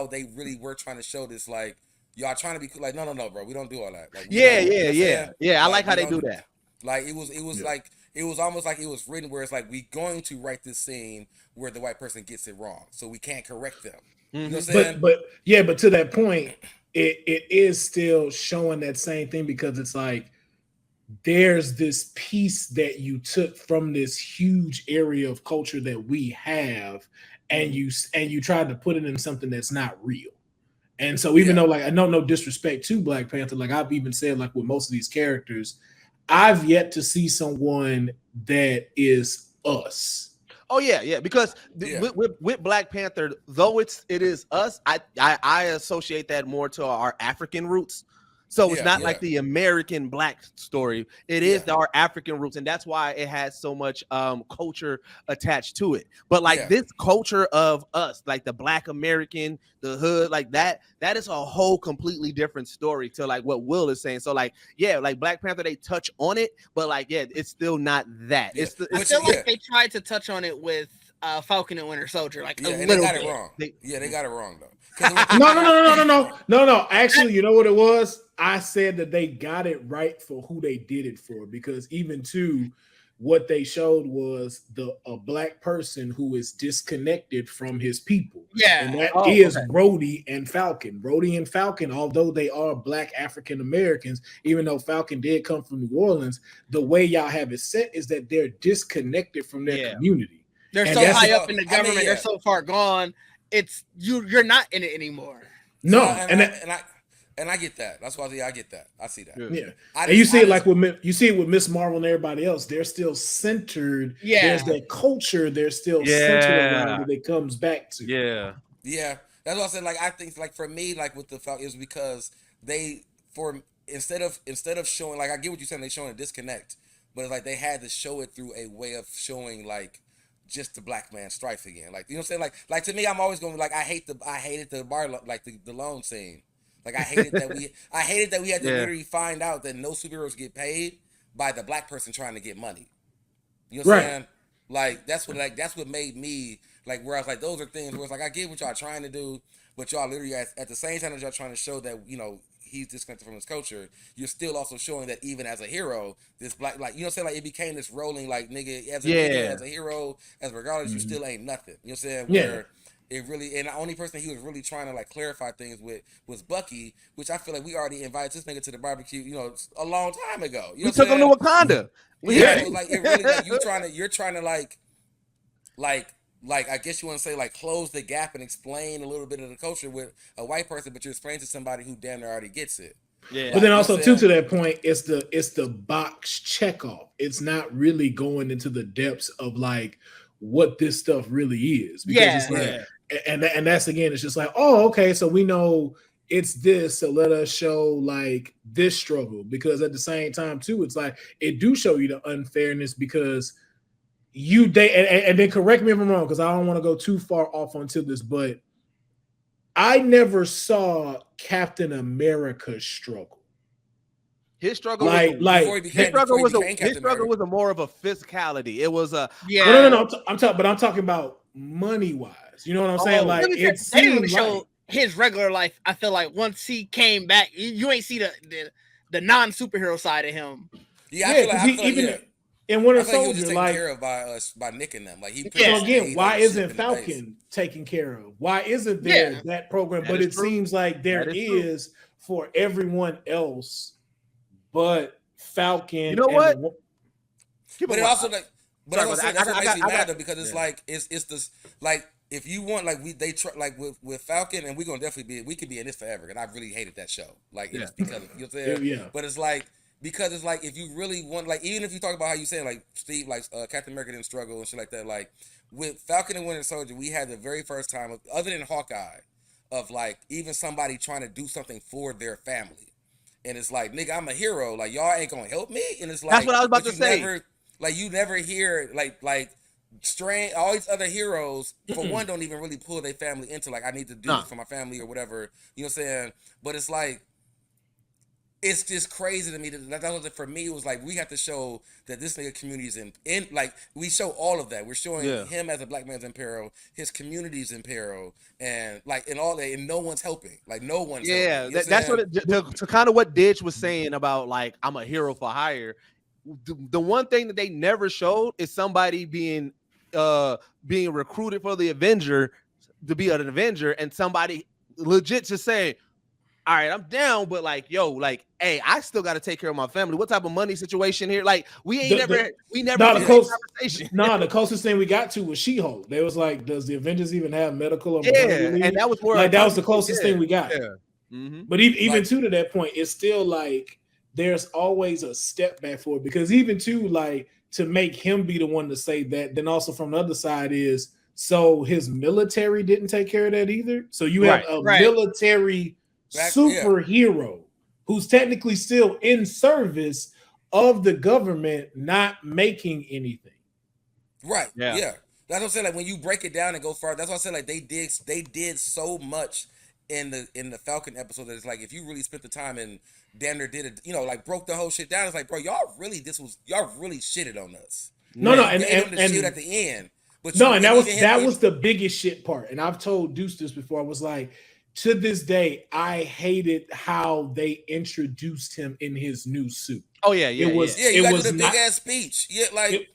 they really were trying to show this, like, y'all trying to be cool. Like, no, bro, we don't do all that. Like, I like how they do that. Like it was like it was almost like it was written where it's like we going to write this scene where the white person gets it wrong, so we can't correct them. You know what I'm saying? But to that point, it is still showing that same thing because it's like there's this piece that you took from this huge area of culture that we have, and you tried to put it in something that's not real. And so even though, like, I know no disrespect to Black Panther, like I've even said, like with most of these characters, I've yet to see someone that is us. Oh yeah, because with Black Panther, though it is us, I associate that more to our African roots. So it's not like the American Black story. It is our African roots, and that's why it has so much culture attached to it. But like this culture of us, like the Black American, the hood, like that is a whole completely different story to like what Will is saying. So like, like Black Panther, they touch on it, but like, it's still not that. I feel like they tried to touch on it with Falcon and Winter Soldier, like a little they got bit. it wrong. They got it wrong though. No. Actually, you know what it was? I said that they got it right for who they did it for, because even too, what they showed was a Black person who is disconnected from his people. Yeah. And that is Rhodey and Falcon. Rhodey and Falcon, although they are Black African Americans, even though Falcon did come from New Orleans, the way y'all have it set is that they're disconnected from their community. They're so high up in the government, they're so far gone. It's you're not in it anymore. No, and I get that. That's why I get that. I see that. Yeah, and you see it like with Miss Marvel and everybody else. They're still centered. Yeah, there's that culture. They're still centered around that it comes back to. Yeah. That's what I said. Like I think, like for me, like with the Falcon, is because instead of showing, like I get what you're saying, they showing a disconnect, but it's like they had to show it through a way of showing like just the Black man strife again. Like, you know what I'm saying? Like to me, I'm always going like I hated the bar, like the loan scene. Like I hated that we had to literally find out that no superheroes get paid by the Black person trying to get money. You know what I'm saying? Like that's what made me like, where I was like, those are things where it's like I get what y'all trying to do, but y'all literally at the same time as y'all trying to show that, you know, he's disconnected from his culture, you're still also showing that even as a hero, this Black, like, you know what I'm saying, like it became this rolling like nigga as a nigga, as a hero, as regardless, you still ain't nothing. You know what I'm saying? Where it really, and the only person he was really trying to like clarify things with was Bucky, which I feel like we already invited this nigga to the barbecue, you know, a long time ago. You know we took him to Wakanda. So like it really, like you're trying to like I guess you want to say like close the gap and explain a little bit of the culture with a white person, but you're explaining to somebody who damn near already gets it. Yeah. But then also too, to that point, it's the box check off. It's not really going into the depths of like what this stuff really is. Because it's like, and that's again, it's just like, oh, okay, so we know it's this, so let us show like this struggle, because at the same time too, it's like it do show you the unfairness, because and then correct me if I'm wrong, because I don't want to go too far off onto this, but I never saw Captain America struggle. His struggle was a more of a physicality. It was a no. I'm talking about money wise. You know what I'm saying? Like it seemed show his regular life. I feel like once he came back, you ain't see the non superhero side of him. In Winter Soldier, he was like taken care of by Nick and them. Like he. So again, why isn't Falcon taken care of? Why isn't there that program? But it seems like there is for everyone else, but Falcon. You know what? But it also like, but that's what makes me mad though, because it's like it's this like if you want like they try like with Falcon, and we're gonna definitely we could be in this forever, and I really hated that show. Like it's because of, you know what I'm saying? Yeah. But it's like. Because it's like if you really want, like even if you talk about how you saying like Steve, like Captain America didn't struggle and shit like that, like with Falcon and Winter Soldier, we had the very first time, other than Hawkeye, of like even somebody trying to do something for their family, and it's like, nigga, I'm a hero, like y'all ain't gonna help me, and it's like that's what I was about to say. You never hear like Strange, all these other heroes for one don't even really pull their family into like I need to do this for my family or whatever, you know what I'm saying? But it's like. It's just crazy to me that was for me. It was like we have to show that this nigga community is in like we show all of that. We're showing him as a Black man's in peril, his community's in peril, and like in all that, and no one's helping. Like no one's helping. You know that's what kind of what Didge was saying about like I'm a hero for hire. the one thing that they never showed is somebody being recruited for the Avenger to be an Avenger, and somebody legit just saying, all right, I'm down, but like, yo, like, hey, I still got to take care of my family. What type of money situation here? Like, we never had a conversation. The closest thing we got to was She-Hulk. They was like, does the Avengers even have medical or and that was more like that was the closest thing we got. Yeah. Mm-hmm. But even to that point, it's still like there's always a step back for it, because even to like to make him be the one to say that, then also from the other side is so his military didn't take care of that either. So you have a military superhero who's technically still in service of the government, not making anything. Right. Yeah. That's what I'm saying. Like when you break it down and go far, that's what I said. Like they did so much in the Falcon episode that it's like if you really spent the time and damn near did it, like broke the whole shit down. It's like, bro, y'all really shitted on us. No, and shit at the end. But that was the biggest shit part. And I've told Deuce this before. I was like, to this day, I hated how they introduced him in his new suit. Oh yeah. You got the big ass speech. Yeah, like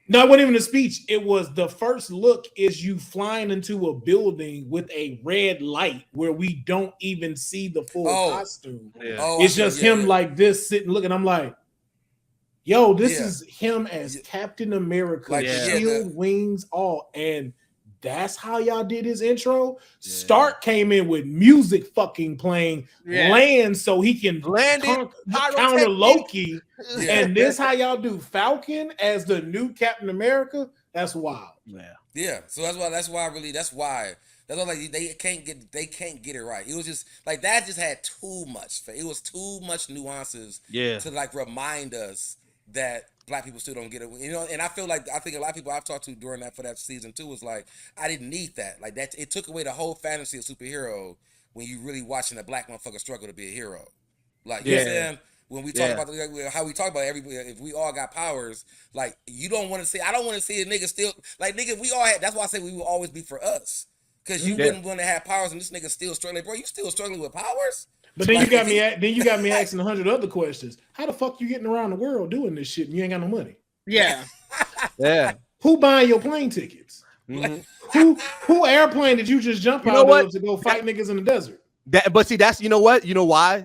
no, it wasn't even a speech. It was the first look is you flying into a building with a red light where we don't even see the full costume. Yeah. It's just him like this sitting looking. I'm like, yo, this is him as Captain America, shield, wings, all, and that's how y'all did his intro. Yeah. Stark came in with music fucking playing, land so he can counter Loki. And this how y'all do Falcon as the new Captain America? That's wild. Yeah. So that's why like they can't get it right. It was just like that just had too much. It was too much nuances to like remind us that Black people still don't get it, and I think a lot of people I've talked to during that for that season 2 was like, I didn't need that. Like that, it took away the whole fantasy of superhero when you really watching a black motherfucker struggle to be a hero. Like you know what I'm saying? When we talk about how we talk about everybody, if we all got powers, like you don't want to see. I don't want to see a nigga still like nigga. We all had. That's why I say we will always be for us, because you wouldn't want to have powers and this nigga still struggling. Bro, you still struggling with powers? But then you got me asking 100 other questions. How the fuck you getting around the world doing this shit and you ain't got no money? Yeah. Who buying your plane tickets? Mm-hmm. Who airplane did you just jump out of to go fight niggas in the desert? But see, that's why? You know why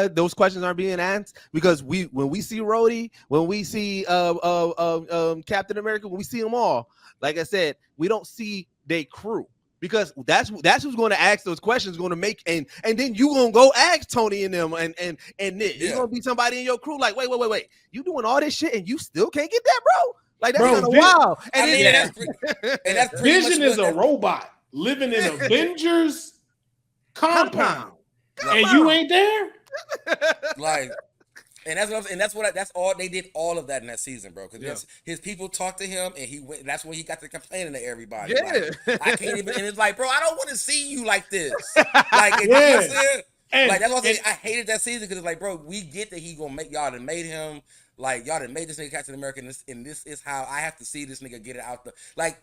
those questions aren't being asked? Because when we see Rhodey, when we see Captain America, when we see them all, like I said, we don't see their crew. Because that's who's going to ask those questions, going to make and then you gonna go ask Tony and them and Nick. You're gonna be somebody in your crew like, wait, you doing all this shit and you still can't get that, bro? Like that's kind of wild. And that's Vision is a robot living in Avengers compound, and you ain't there. Like. And that's all they did. All of that in that season, bro. Because his people talked to him, and he went. That's when he got to complaining to everybody. Yeah, like, I can't even. And it's like, bro, I don't want to see you like this. Like, you know what I'm saying? Like that's what I'm saying. I hated that season because it's like, bro, we get that he gonna make y'all that made him. Like y'all that made this nigga Captain America, and this is how I have to see this nigga get it out the like.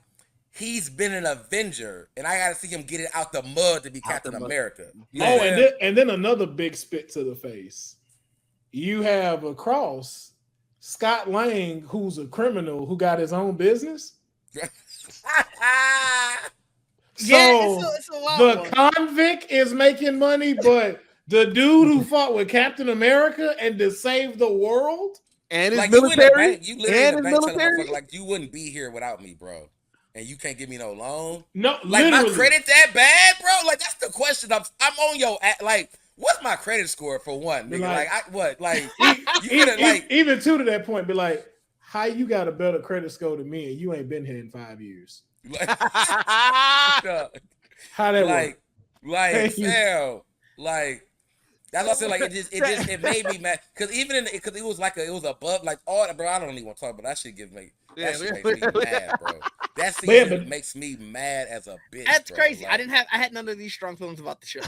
He's been an Avenger, and I got to see him get it out the mud to be Captain America. You know and then another big spit to the face. You have across Scott Lang, who's a criminal who got his own business. It's a the convict is making money, but the dude who fought with Captain America and to save the world and his military, like you wouldn't be here without me, bro. And you can't give me no loan. No, like literally. My credit that bad, bro. Like that's the question. I'm on your like. What's my credit score for one? Nigga? Even to that point, be like, how you got a better credit score than me and you ain't been here in 5 years? How that work? That's what I said. Like it made me mad because because it was above like all that, bro. I don't even want to talk about that shit. That shit makes me mad, bro. That season makes me mad as a bitch. That's bro. crazy. Like, I had none of these strong feelings about the show.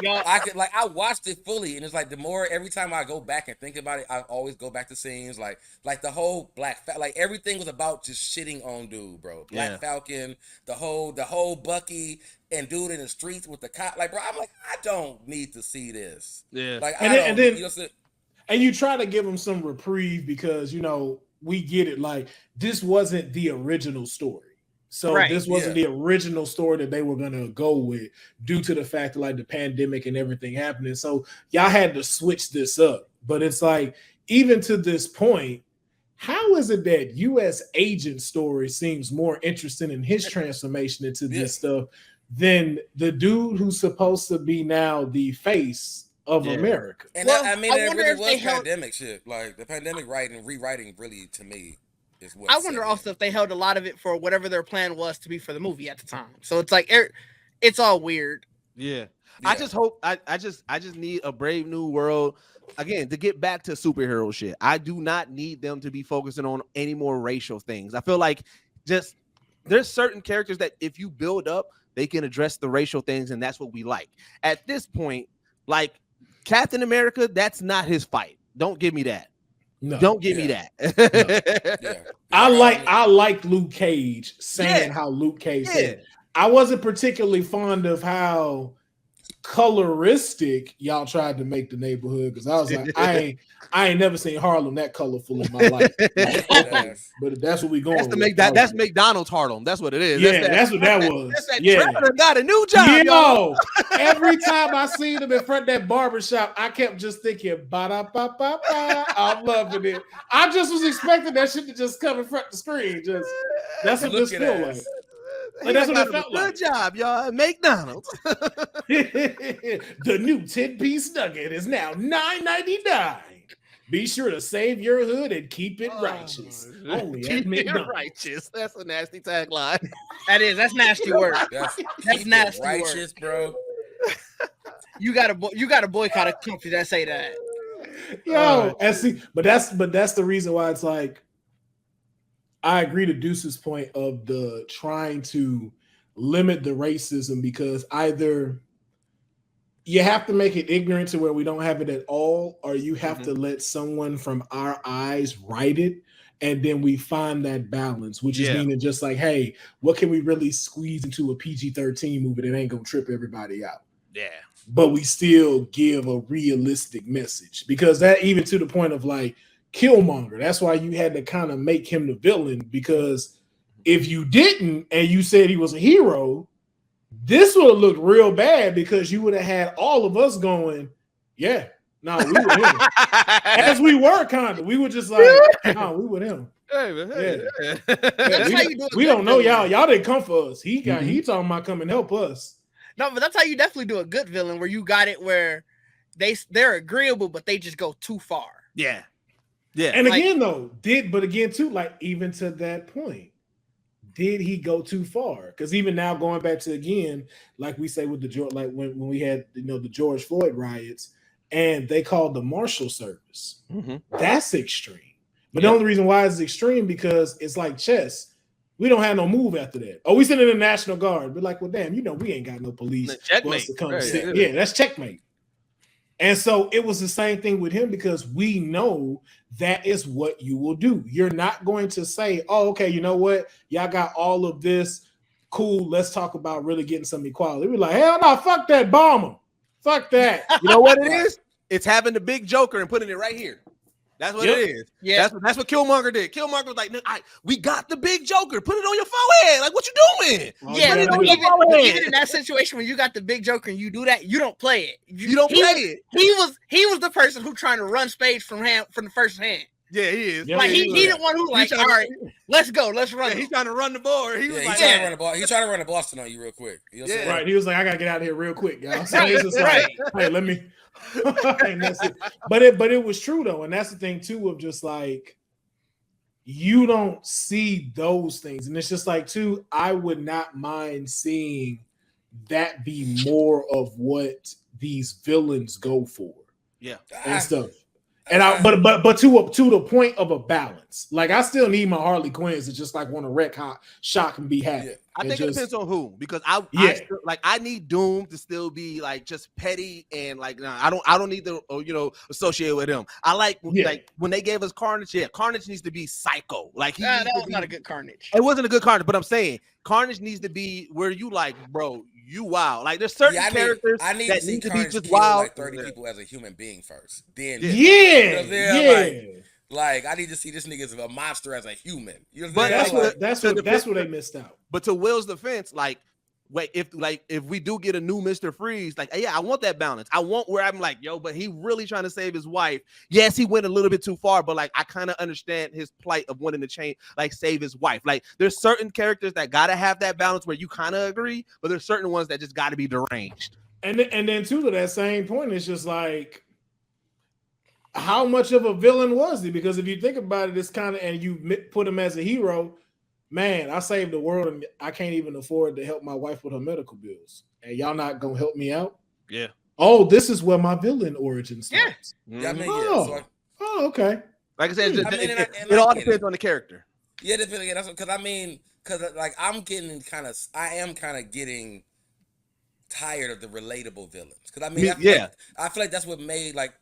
I watched it fully, and it's like every time I go back and think about it, I always go back to scenes like the whole like everything was about just shitting on dude, bro. Black Falcon, the whole Bucky and dude in the streets with the cop. Like, bro, I'm like, I don't need to see this. Yeah. Like, And you try to give them some reprieve because, we get it. Like, this wasn't the original story. So this wasn't the original story that they were going to go with due to the fact that, like, the pandemic and everything happening. So y'all had to switch this up. But it's like, even to this point, how is it that U.S. agent story seems more interesting in his transformation into this stuff than the dude who's supposed to be now the face of America? And I mean, it really was pandemic shit. Like, the pandemic rewriting really, to me, is what. I wonder also if they held a lot of it for whatever their plan was to be for the movie at the time. So it's like, it's all weird. Yeah. I just hope, I just need a Brave New World. Again, to get back to superhero shit, I do not need them to be focusing on any more racial things. I feel like there's certain characters that if you build up, they can address the racial things, and that's what we like. At this point, like Captain America, that's not his fight. Don't give me that. No, don't give me that. No. I like Luke Cage saying how Luke Cage said. I wasn't particularly fond of how coloristic y'all tried to make the neighborhood, because I was like, I ain't never seen Harlem that colorful in my life. But that's what we going. That's McDonald's Harlem. That's what it is. Yeah, that's what that was. Trevor got a new job. Yo, every time I seen him in front of that barbershop, I kept just thinking, ba-da-ba-ba-ba. I'm loving it. I just was expecting that shit to just come in front of the screen. That's what this feel like. Like, that's what it felt like. Good job, y'all. McDonald's. The new 10-piece nugget is now $9.99. Be sure to save your hood and keep it righteous. Only at McDonald's. Righteous. That's a nasty tagline. That's nasty work. That's nasty righteous, work. Bro. You gotta boycott a country that say that. Yo, but that's the reason why it's like, I agree to Deuce's point of the trying to limit the racism, because either you have to make it ignorant to where we don't have it at all, or you have to let someone from our eyes write it, and then we find that balance, which is meaning just like, hey, what can we really squeeze into a PG-13 movie that ain't gonna trip everybody out? Yeah. But we still give a realistic message, because that, even to the point of like Killmonger, that's why you had to kind of make him the villain, because if you didn't and you said he was a hero, this would have looked real bad, because you would have had all of us going, we were him. As we were kind of. We were just like, no, we with him. We don't know y'all. Y'all didn't come for us. He talking about come and help us. No, but that's how you definitely do a good villain, where you got it where they're agreeable, but they just go too far. Yeah. Yeah. And again, like, even to that point, did he go too far? Because even now, going back to, again, like we say with the, like when we had, the George Floyd riots, and they called the Marshal Service. That's extreme. But the only reason why it's extreme, because it's like chess. We don't have no move after that. Oh, we send in the National Guard. But like, well, damn, we ain't got no police. Checkmate. That's checkmate. And so it was the same thing with him, because we know that is what you will do. You're not going to say, oh, okay, you know what? Y'all got all of this. Cool. Let's talk about really getting some equality. We're like, hell no, fuck that bomber. Fuck that. You know what it is? It's having the big joker and putting it right here. That's what it is. Yeah, that's what Killmonger did. Killmonger was like, we got the big joker. Put it on your forehead. Like, what you doing? Even in that situation when you got the big joker and you do that, you don't play it. You don't play it. He was the person who trying to run spades from the first hand. Yeah, he is. Like he the one who like, all right, let's go, let's run. He's trying to run the board. He's trying to run the ball. He's trying to run the Boston on you real quick. Right. He was like, I gotta get out of here real quick, y'all. So he's just like, hey, let me. And that's it. But it was true though, and that's the thing too, of just like, you don't see those things, and it's just like, too, I would not mind seeing that be more of what these villains go for, and stuff. And but to the point of a balance. Like, I still need my Harley Quinns to just like want to wreck shock and be happy. I think it depends on who, because I need Doom to still be like just petty and like, I don't need to associate with him. I like when they gave us Carnage. Yeah, Carnage needs to be psycho. Like that was not a good Carnage. It wasn't a good Carnage, but I'm saying Carnage needs to be where you like, bro, you wild. Like there's certain characters that need to be just wild. Like 30 people as a human being first. Then Like I need to see this nigga as a monster as a human. You know what I'm saying? That's what they missed out. But to Will's defense, like, wait, if we do get a new Mr. Freeze, like, yeah, I want that balance. I want where I'm like, yo, but he really trying to save his wife. Yes, he went a little bit too far, but like I kind of understand his plight of wanting to change, like save his wife. Like there's certain characters that gotta have that balance where you kind of agree, but there's certain ones that just gotta be deranged. And then too, to that same point, it's just like, how much of a villain was he? Because if you think about it, it's kind of, and you put him as a hero, man, I saved the world and I can't even afford to help my wife with her medical bills. And y'all not gonna help me out? Yeah. Oh, this is where my villain origin starts. Yeah. Okay. Like I said, it all depends on the character. Yeah, that's because like I am kind of getting tired of the relatable villains. Because I feel like that's what made like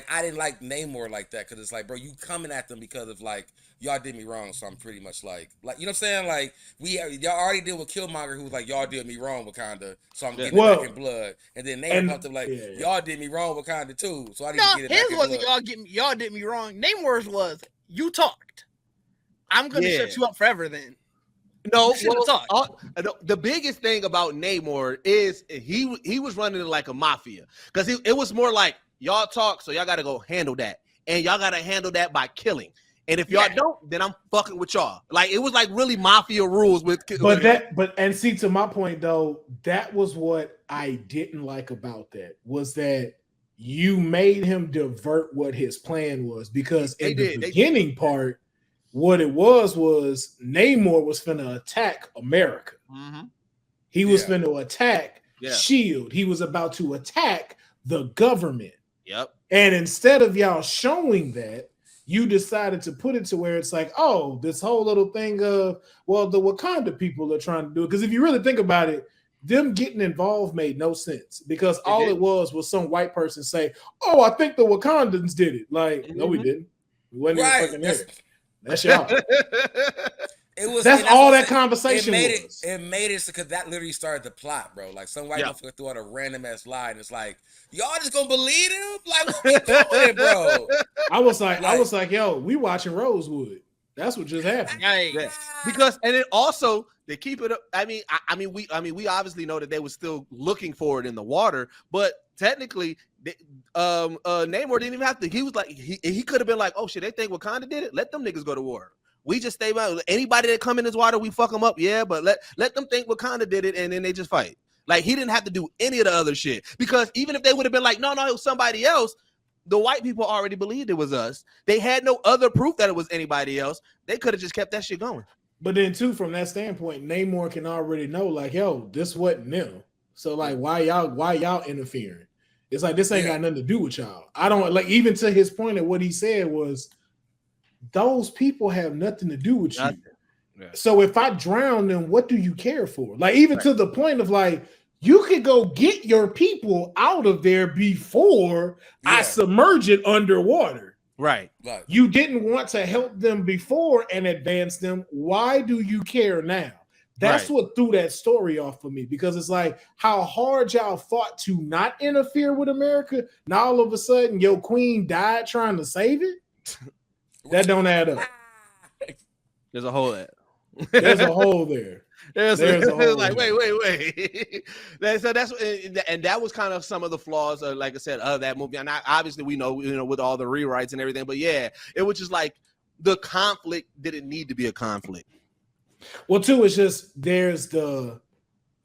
I didn't like Namor like that, because it's like, bro, you coming at them because of like y'all did me wrong, so I'm pretty much like you know what I'm saying? Like y'all already deal with Killmonger, who was like, y'all did me wrong, Wakanda, so I'm getting it back in blood. And then Namor comes up like, y'all did me wrong, Wakanda too, so I need to get it back in blood. His wasn't y'all did me wrong. Namor's was, you talked. I'm gonna shut you up forever then. No, the biggest thing about Namor is he was running like a mafia, because it was more like, y'all talk, so y'all got to go handle that. And y'all got to handle that by killing. And if y'all don't, then I'm fucking with y'all. Like, it was like really mafia rules with. And see, to my point though, that was what I didn't like about that, was that you made him divert what his plan was, because in the beginning part, what it was Namor was finna attack America. Mm-hmm. He was finna attack SHIELD. He was about to attack the government. Yep. And instead of y'all showing that, you decided to put it to where it's like, oh, this whole little thing of, well, the Wakanda people are trying to do it. Because if you really think about it, them getting involved made no sense, because all it was some white person say, oh, I think the Wakandans did it. Like, no, we didn't. We wasn't even fucking there. That's y'all. That's all that conversation was. It made it because that literally started the plot, bro. Like some white motherfucker threw out a random ass lie, and it's like, y'all just gonna believe him? Like, what we doing, bro? I was like, yo, we watching Rosewood. That's what just happened. Yeah. Because, and it also, they keep it up. I mean, we obviously know that they were still looking for it in the water, but technically, Namor didn't even have to. He was like, he could have been like, oh shit, they think Wakanda did it. Let them niggas go to war. We just stay by. Anybody that come in this water, we fuck them up. Yeah, but let them think Wakanda did it, and then they just fight. Like, he didn't have to do any of the other shit, because even if they would have been like, no, it was somebody else, the white people already believed it was us. They had no other proof that it was anybody else. They could have just kept that shit going. But then too, from that standpoint, Namor can already know, like, yo, this wasn't them. So like, why y'all interfering? It's like, this ain't got nothing to do with y'all. I don't like, even to his point of what he said was, those people have nothing to do with you. Yeah. So if I drown them, what do you care for? Like, even to the point of like, you could go get your people out of there before I submerge it underwater. Right. You didn't want to help them before and advance them. Why do you care now? That's what threw that story off for me, because it's like, how hard y'all fought to not interfere with America. Now all of a sudden your queen died trying to save it. That don't add up. There's a hole there. There's a hole there. There's a hole. Like, wait. So that's, and that was kind of some of the flaws, like I said, of that movie. And obviously we know, with all the rewrites and everything. But yeah, it was just like, the conflict didn't need to be a conflict. Well, too, it's just, there's the,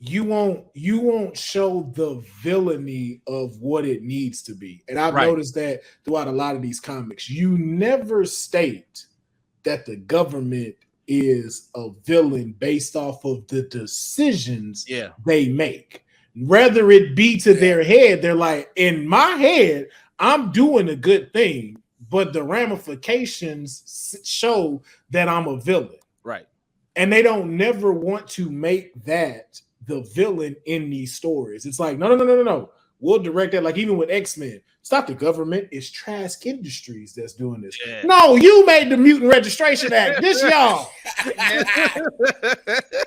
you won't show the villainy of what it needs to be. And I've noticed that throughout a lot of these comics, you never state that the government is a villain based off of the decisions they make. Rather it be to their head, they're like, in my head, I'm doing a good thing, but the ramifications show that I'm a villain. Right. And they don't never want to make that the villain in these stories. It's like, no. We'll direct that. Like, even with X-Men, it's not the government, it's Trask Industries that's doing this. Yeah. No, you made the Mutant Registration Act. This y'all.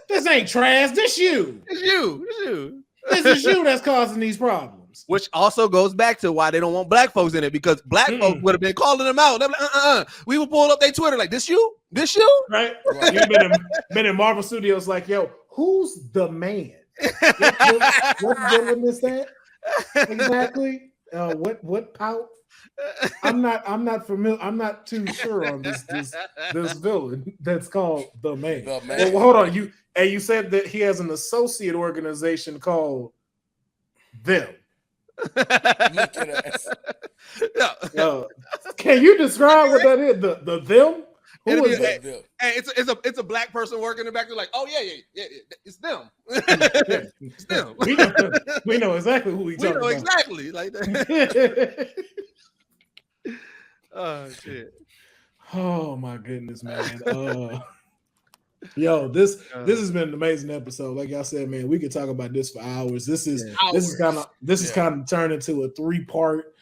This ain't Trask. This you. It's you. This is you that's causing these problems. Which also goes back to why they don't want black folks in it, because black folks would have been calling them out. They're like, We would pull up their Twitter like, this you? Right? You've been in Marvel Studios like, yo, who's the man? What villain is that? Exactly. What pout? I'm not familiar. I'm not too sure on this villain that's called the man. Well, hold on. You said that he has an associate organization called them. Look at us. Can you describe what that is? The them? Who is that? Hey, it's a black person working in the back. They're like, oh yeah, it's them. It's them. We know exactly who we talking about. Exactly like that. Oh shit. Oh my goodness, man. Yo, this has been an amazing episode. Like I said, man, we could talk about this for hours. This is kind of turned into a 3-part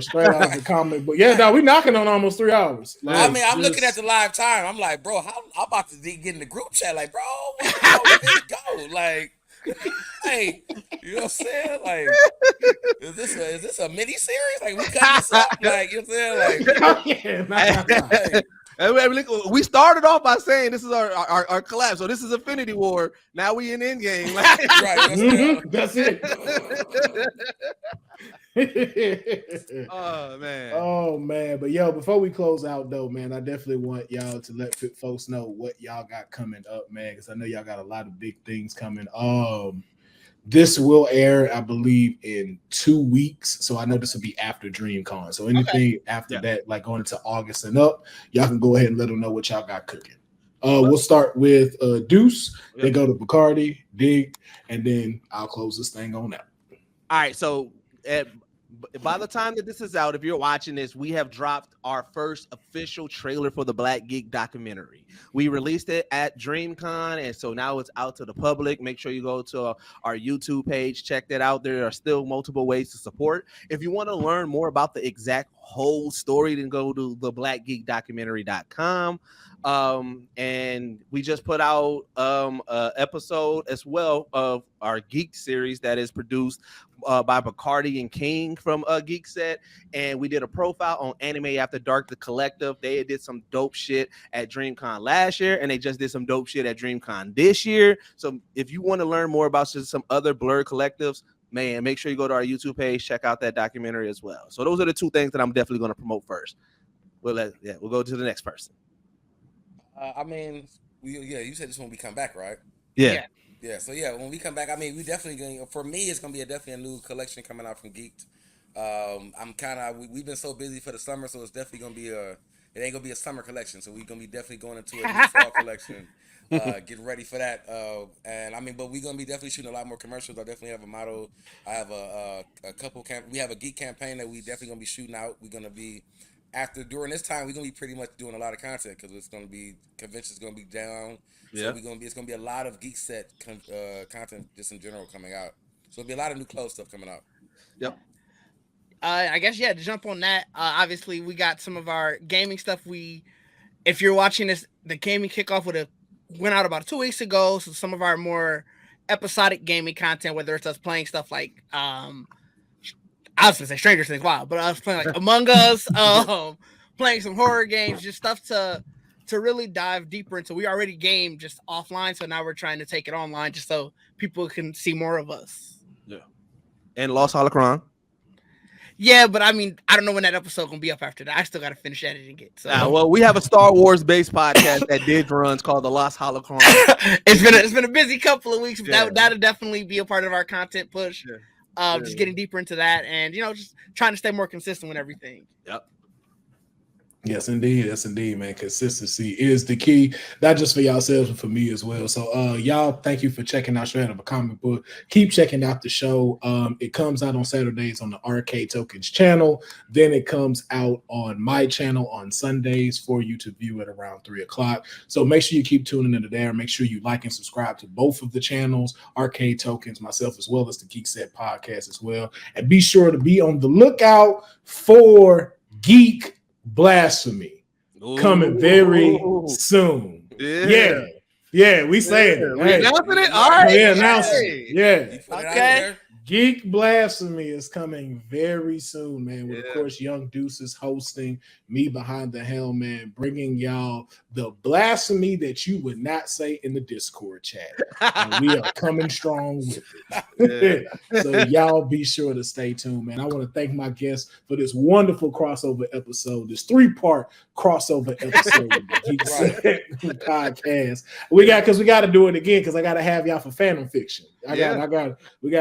straight out of the comic book. Yeah, no, we knocking on almost 3 hours. Like, I mean, I'm looking at the live time. I'm like, bro, I'm about to get in the group chat. Like, bro, where did it go? Like, hey, you know what I'm saying? Like, is this a mini series? Like, we cut this up? Like, you know what I'm saying? Like, we started off by saying this is our collab. So this is Infinity War. Now we in Endgame. Right. That's it. Oh man. But yo, before we close out though, man, I definitely want y'all to let folks know what y'all got coming up, man, because I know y'all got a lot of big things coming. This will air, I believe, in 2 weeks. So I know this will be after DreamCon. So anything after that, like going into August and up, y'all can go ahead and let them know what y'all got cooking. We'll start with Deuce. Then go to Bacardi, Dig, and then I'll close this thing on out. All right. So by the time that this is out, if you're watching this, we have dropped our first official trailer for the Black Geek documentary. We released it at DreamCon, and so now it's out to the public. Make sure you go to our YouTube page, check that out. There are still multiple ways to support. If you want to learn more about the exact whole story, then go to theblackgeekdocumentary.com. And we just put out an episode as well of our Geek series that is produced by Bacardi and King from Geekset, and we did a profile on Anime After Dark, the collective. They did some dope shit at DreamCon last year, and they just did some dope shit at DreamCon this year. So if you want to learn more about some other Blur collectives, man, make sure you go to our YouTube page, check out that documentary as well. So those are the 2 things that I'm definitely going to promote first. We'll go to the next person. I mean, you said this when we come back, right? Yeah. So when we come back, I mean, we definitely going. For me, it's gonna be definitely a new collection coming out from Geeked. We've been so busy for the summer, so it's definitely gonna be it ain't gonna be a summer collection. So we're gonna be definitely going into a new fall collection. Getting ready for that. But we're gonna be definitely shooting a lot more commercials. I definitely have a model. I have a couple. We have a Geek campaign that we definitely gonna be shooting out. We're gonna be. During this time, we're gonna be pretty much doing a lot of content because it's gonna be conventions gonna be down. So it's gonna be a lot of Geekset content just in general coming out. So it'll be a lot of new clothes stuff coming out. Yep. I guess to jump on that. Obviously, we got some of our gaming stuff. If you're watching this, the gaming kickoff went out about 2 weeks ago. So some of our more episodic gaming content, whether it's us playing stuff like I was gonna say Stranger Things, but I was playing like Among Us, playing some horror games, just stuff to really dive deeper into. We already gamed just offline, so now we're trying to take it online just so people can see more of us. Yeah. And Lost Holocron. Yeah, but I mean, I don't know when that episode gonna be up after that. I still gotta finish editing it. So well, we have a Star Wars based podcast that Didge runs called the Lost Holocron. It's been a busy couple of weeks, but that'll definitely be a part of our content push. Yeah. Just getting deeper into that and just trying to stay more consistent with everything. Yep. Yes, indeed. Yes, indeed, man. Consistency is the key, not just for yourselves, but for me as well. So, y'all, thank you for checking out Straight Up a Comic Book. Keep checking out the show. It comes out on Saturdays on the Arcade Tokens channel. Then it comes out on my channel on Sundays for you to view at around 3:00. So make sure you keep tuning into there. Make sure you like and subscribe to both of the channels, Arcade Tokens, myself, as well as the Geekset Podcast as well. And be sure to be on the lookout for Geek Blasphemy coming very soon. Yeah. Yeah, we saying it. We announcing it? All right. We announcing it. Yeah. Okay. Geek Blasphemy is coming very soon, man. With, of course, Young Deuces hosting, me behind the helm, man, bringing y'all the blasphemy that you would not say in the Discord chat. And we are coming strong with it. So y'all be sure to stay tuned, man. I want to thank my guests for this wonderful crossover episode, this 3-part crossover episode of the Geekset Podcast. We got to do it again because I got to have y'all for Phantom Fiction. We got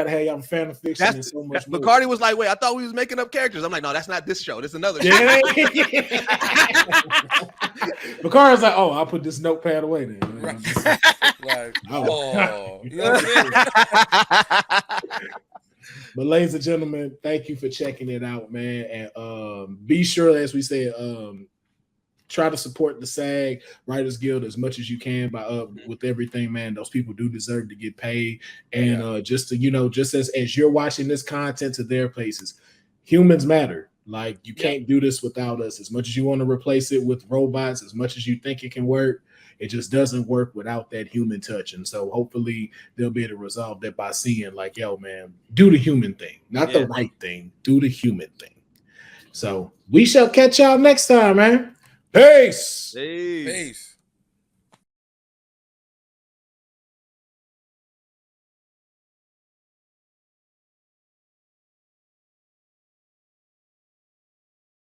to have y'all for Phantom Fiction and so much more. Bacardi was like, wait, I thought we was making up characters. I'm like, no, that's not this show. This is another show. Bacardi's like, oh, I'll put this notepad away then. Like, But ladies and gentlemen, thank you for checking it out, man. And be sure, as we said, try to support the SAG Writers Guild as much as you can by with everything, man. Those people do deserve to get paid. And just as you're watching this content to their places, humans matter. Like, you can't do this without us. As much as you want to replace it with robots, as much as you think it can work, it just doesn't work without that human touch. And so hopefully they'll be able to resolve that by seeing, like, yo, man, do the human thing, not the right thing, do the human thing. So we shall catch y'all next time, man. Peace. Peace.